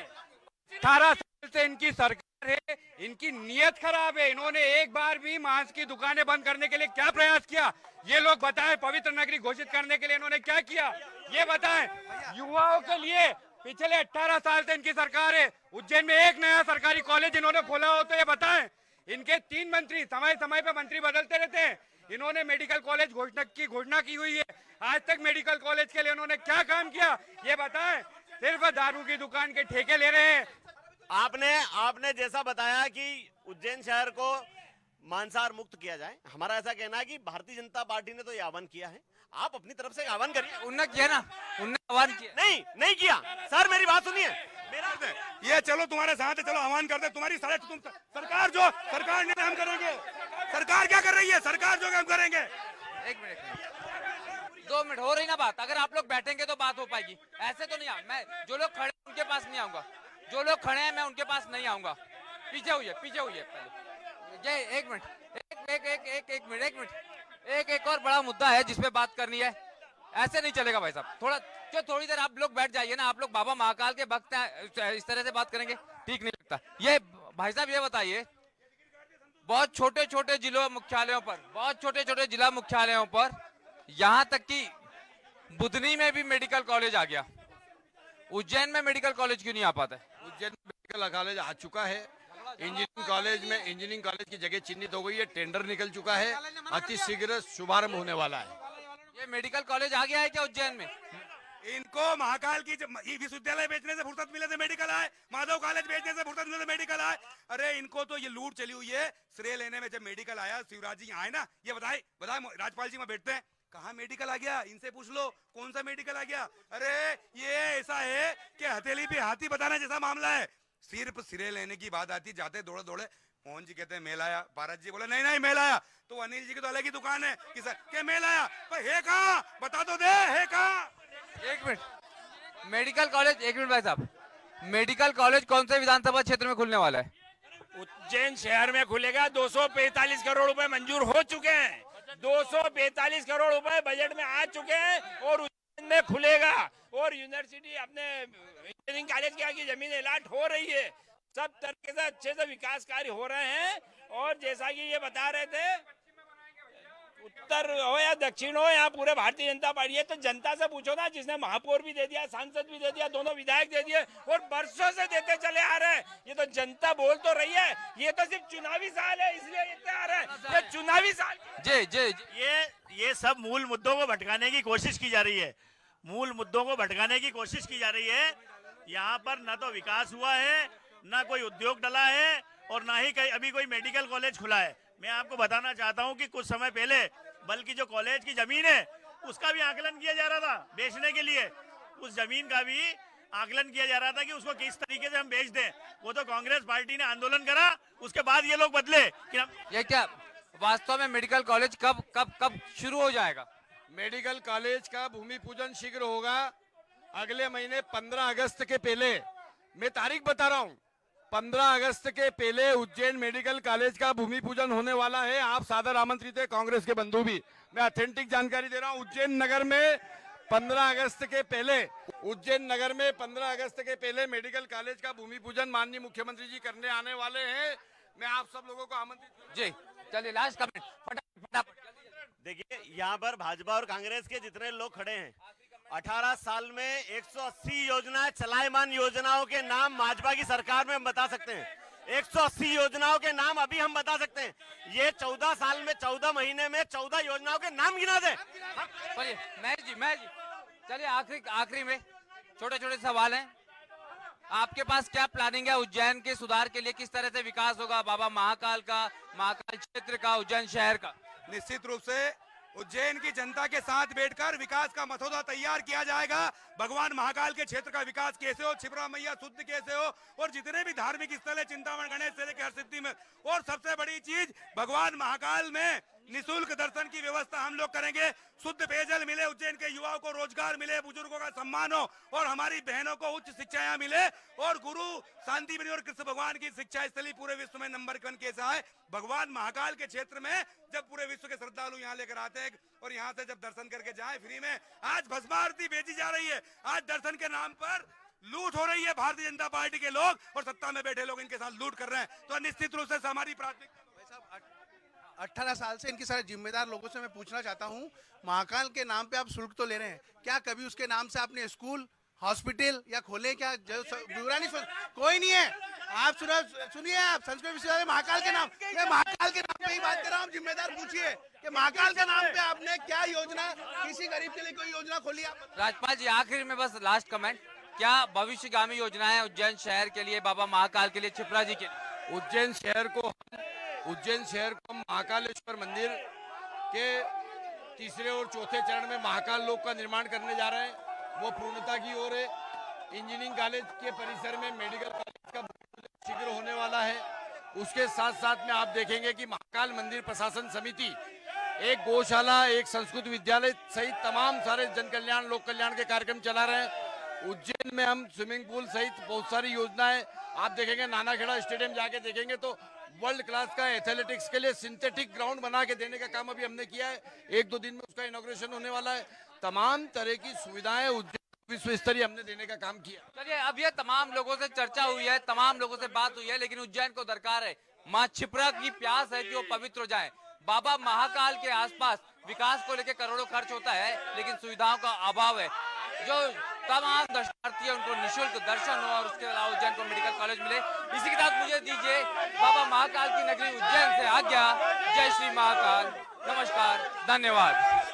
18 साल से इनकी सरकार है, इनकी नीयत खराब है। इन्होंने एक बार भी मांस की दुकानें बंद करने के लिए क्या प्रयास किया? ये लोग बताएं, पवित्र नगरी घोषित करने के लिए इन्होंने क्या किया, ये बताएं। युवाओं के लिए पिछले 18 साल से इनकी सरकार है, उज्जैन में एक नया सरकारी कॉलेज इन्होंने खोला हो तो ये बताएं। इनके 3 मंत्री समय समय पे मंत्री बदलते रहते हैं। इन्होंने मेडिकल कॉलेज घोषणा की हुई है, आज तक मेडिकल कॉलेज के लिए इन्होंने क्या काम किया, ये बताएं। सिर्फ दारू की दुकान के ठेके ले रहे हैं। आपने जैसा बताया कि उज्जैन शहर को मांसाहार मुक्त किया जाए, हमारा ऐसा कहना है कि भारतीय जनता पार्टी ने तो ये आह्वान किया है, आप अपनी तरफ से आह्वान करिए। उन्होंने किया ना, उन्होंने आह्वान किया। नहीं किया सर, मेरी बात सुनिए। ये चलो तुम्हारे साथ है, चलो आह्वान करते, तुम्हारी सरकार नहीं, हम करेंगे। सरकार क्या कर रही है? सरकार जो हम करेंगे। एक मिनट 2 मिनट हो रही ना बात, अगर आप लोग बैठेंगे तो बात हो पाएगी, ऐसे तो नहीं। मैं जो लोग खड़े उनके पास नहीं आऊंगा, जो लोग खड़े हैं मैं उनके पास नहीं आऊंगा। पीछे हुई है पहले। एक मिनट, एक और बड़ा मुद्दा है जिसपे बात करनी है। ऐसे नहीं चलेगा भाई साहब, थोड़ी देर आप लोग बैठ जाइए ना। आप लोग बाबा महाकाल के भक्त हैं, इस तरह से बात करेंगे ठीक नहीं लगता। ये भाई साहब ये बताइए, बहुत छोटे छोटे जिला मुख्यालयों पर यहाँ तक कि बुधनी में भी मेडिकल कॉलेज आ गया, उज्जैन में मेडिकल कॉलेज क्यों नहीं आ पाता है? उज्जैन में मेडिकल कॉलेज आ चुका है, इंजीनियरिंग कॉलेज की जगह चिन्हित हो गई है, टेंडर निकल चुका है, अति शीघ्र शुभारंभ होने वाला है। ये मेडिकल कॉलेज आ गया है क्या उज्जैन में? इनको महाकाल की विश्वविद्यालय बेचने से फुर्सत मिले से मेडिकल आए, माधव कॉलेज बेचने से फुर्सत मिले से मेडिकल आए। अरे इनको तो ये लूट चली हुई है। श्रेय लेने में जब मेडिकल आया, शिवराज जी आए ना, ये बताए राज्यपाल जी में बैठते हैं, कहाँ मेडिकल आ गया, इनसे पूछ लो कौन सा मेडिकल आ गया। अरे ये ऐसा है कि हथेली पे हाथी बताने जैसा मामला है। सिर्फ सिरे लेने की बात आती, जाते दौड़े मोहन जी कहते हैं मेल आया, भारत जी बोले नहीं मेल आया, तो अनिल जी की तो अलग ही दुकान है कि मेल आया, पर है कहाँ, बता तो दे, है कहाँ। एक मिनट, मेडिकल कॉलेज, एक मिनट भाई साहब, मेडिकल कॉलेज कौन से विधानसभा क्षेत्र में खुलने वाला है? उज्जैन शहर में खुलेगा। 245 करोड़ रुपए मंजूर हो चुके हैं, 245 करोड़ रुपए बजट में आ चुके हैं और उज्जैन में खुलेगा। और यूनिवर्सिटी अपने इंजीनियरिंग कॉलेज की आगे जमीन अलाट हो रही है, सब तरीके से अच्छे से विकास कार्य हो रहे हैं। और जैसा कि ये बता रहे थे, उत्तर हो या दक्षिण हो, यहाँ पूरे भारतीय जनता पार्टी है। तो जनता से पूछो ना, जिसने महापौर भी दे दिया, सांसद भी दे दिया, दोनों विधायक दे दिए और बरसों से देते चले आ रहे हैं। ये तो जनता बोल तो रही है, ये तो सिर्फ चुनावी साल है इसलिए देते आ रहे हैं, ये चुनावी साल। जी ये सब मूल मुद्दों को भटकाने की कोशिश की जा रही है, यहाँ पर न तो विकास हुआ है, न कोई उद्योग डला है और न ही अभी कोई मेडिकल कॉलेज खुला है। मैं आपको बताना चाहता हूं कि कुछ समय पहले बल्कि जो कॉलेज की जमीन है उसका भी आकलन किया जा रहा था बेचने के लिए, उस जमीन का भी आकलन किया जा रहा था कि उसको किस तरीके से हम बेच दें। वो तो कांग्रेस पार्टी ने आंदोलन करा, उसके बाद ये लोग बदले कि ये क्या वास्तव में मेडिकल कॉलेज कब शुरू हो जाएगा? मेडिकल कॉलेज का भूमि पूजन शीघ्र होगा, अगले महीने 15 अगस्त के पहले। मैं तारीख बता रहा हूँ, 15 अगस्त के पहले उज्जैन मेडिकल कॉलेज का भूमि पूजन होने वाला है। आप सादर आमंत्रित है, कांग्रेस के बंधु भी। मैं ऑथेंटिक जानकारी दे रहा हूँ, उज्जैन नगर में 15 अगस्त के पहले मेडिकल कॉलेज का भूमि पूजन माननीय मुख्यमंत्री जी करने आने वाले हैं। मैं आप सब लोगों को आमंत्रित। जी चलिए, लास्ट कमेंट फटाफट। देखिए, यहाँ पर भाजपा और कांग्रेस के जितने लोग खड़े हैं, 18 साल में 180 योजनाएं, चलायमान योजनाओं के नाम भाजपा की सरकार में हम बता सकते हैं। 180 योजनाओं के नाम अभी हम बता सकते हैं। ये 14 साल में 14 महीने में 14 योजनाओं के नाम गिना दे। चलिए आखिरी में छोटे छोटे सवाल हैं। आपके पास क्या प्लानिंग है उज्जैन के सुधार के लिए? किस तरह से विकास होगा बाबा महाकाल का, महाकाल क्षेत्र का, उज्जैन शहर का? निश्चित रूप से उज्जैन की जनता के साथ बैठकर विकास का मसौदा तैयार किया जाएगा। भगवान महाकाल के क्षेत्र का विकास कैसे हो, क्षिप्रा मैया शुद्ध कैसे हो, और जितने भी धार्मिक स्थल है चिंतामण गणेश से लेकर हरसिद्धि में, और सबसे बड़ी चीज भगवान महाकाल में निःशुल्क दर्शन की व्यवस्था हम लोग करेंगे। शुद्ध पेयजल मिले, उज्जैन के युवाओं को रोजगार मिले, बुजुर्गों का सम्मान हो, और हमारी बहनों को उच्च शिक्षाएं मिले, और गुरु शांति बनी और कृष्ण भगवान की शिक्षा स्थली पूरे विश्व में नंबर 1 कैसा है। भगवान महाकाल के क्षेत्र में जब पूरे विश्व के श्रद्धालु यहाँ लेकर आते हैं और यहाँ से जब दर्शन करके जाए फ्री में, आज भस्म आरती बेची जा रही है, आज दर्शन के नाम पर लूट हो रही है। भारतीय जनता पार्टी के लोग और सत्ता में बैठे लोग इनके साथ लूट कर रहे हैं। तो निश्चित रूप से हमारी प्राथमिकता 18 साल से इनके सारे जिम्मेदार लोगों से मैं पूछना चाहता हूं, महाकाल के नाम पे आप शुल्क तो ले रहे हैं, क्या कभी उसके नाम से आपने स्कूल, हॉस्पिटल या खोले? क्या बुरा नहीं कोई नहीं है। आप सुनिए, आप संस्कृत विश्वविद्यालय महाकाल के नाम, मैं महाकाल के नाम पे ही बात कर रहा हूँ। जिम्मेदार पूछिए कि महाकाल के नाम पे आपने क्या योजना, किसी गरीब के लिए कोई योजना खोली? आप राजपाल जी आखिर में बस लास्ट कमेंट, क्या भविष्यगामी योजना है उज्जैन शहर के लिए, बाबा महाकाल के लिए, क्षिप्रा जी के लिए? उज्जैन शहर को हम महाकालेश्वर मंदिर के तीसरे और चौथे चरण में महाकाल लोक का निर्माण करने जा रहे हैं। वो पूर्णता की ओर है। इंजीनियरिंग कॉलेज के परिसर में मेडिकल कॉलेज का शीघ्र होने वाला है। उसके साथ साथ में आप देखेंगे कि महाकाल मंदिर प्रशासन समिति एक गौशाला, एक संस्कृत विद्यालय सहित तमाम सारे जन कल्याण, लोक कल्याण के कार्यक्रम चला रहे हैं। उज्जैन में हम स्विमिंग पूल सहित बहुत सारी योजनाएं आप देखेंगे। नानाखेड़ा स्टेडियम जाके देखेंगे तो वर्ल्ड क्लास का एथलेटिक्स के लिए सिंथेटिक ग्राउंड बना के देने का काम अभी हमने किया है। 1-2 दिन में उसका इनॉग्रेशन होने वाला है। तमाम तरह की सुविधाएं उज्जैन विश्व स्तरीय हमने देने का काम किया। चलिए, अब ये तमाम लोगों से चर्चा हुई है, तमाम लोगों से बात हुई है, लेकिन उज्जैन को दरकार है, माँ क्षिप्रा की प्यास है कि वो पवित्र हो जाए। बाबा महाकाल के आसपास विकास को लेकर करोड़ों खर्च होता है, लेकिन सुविधाओं का अभाव है। जो तमाम दर्शनार्थी है उनको निःशुल्क दर्शन हो और उसके अलावा उज्जैन को मेडिकल कॉलेज मिले। इसी के साथ मुझे दीजिए बाबा महाकाल की नगरी उज्जैन से आज्ञा। जय श्री महाकाल, नमस्कार, धन्यवाद।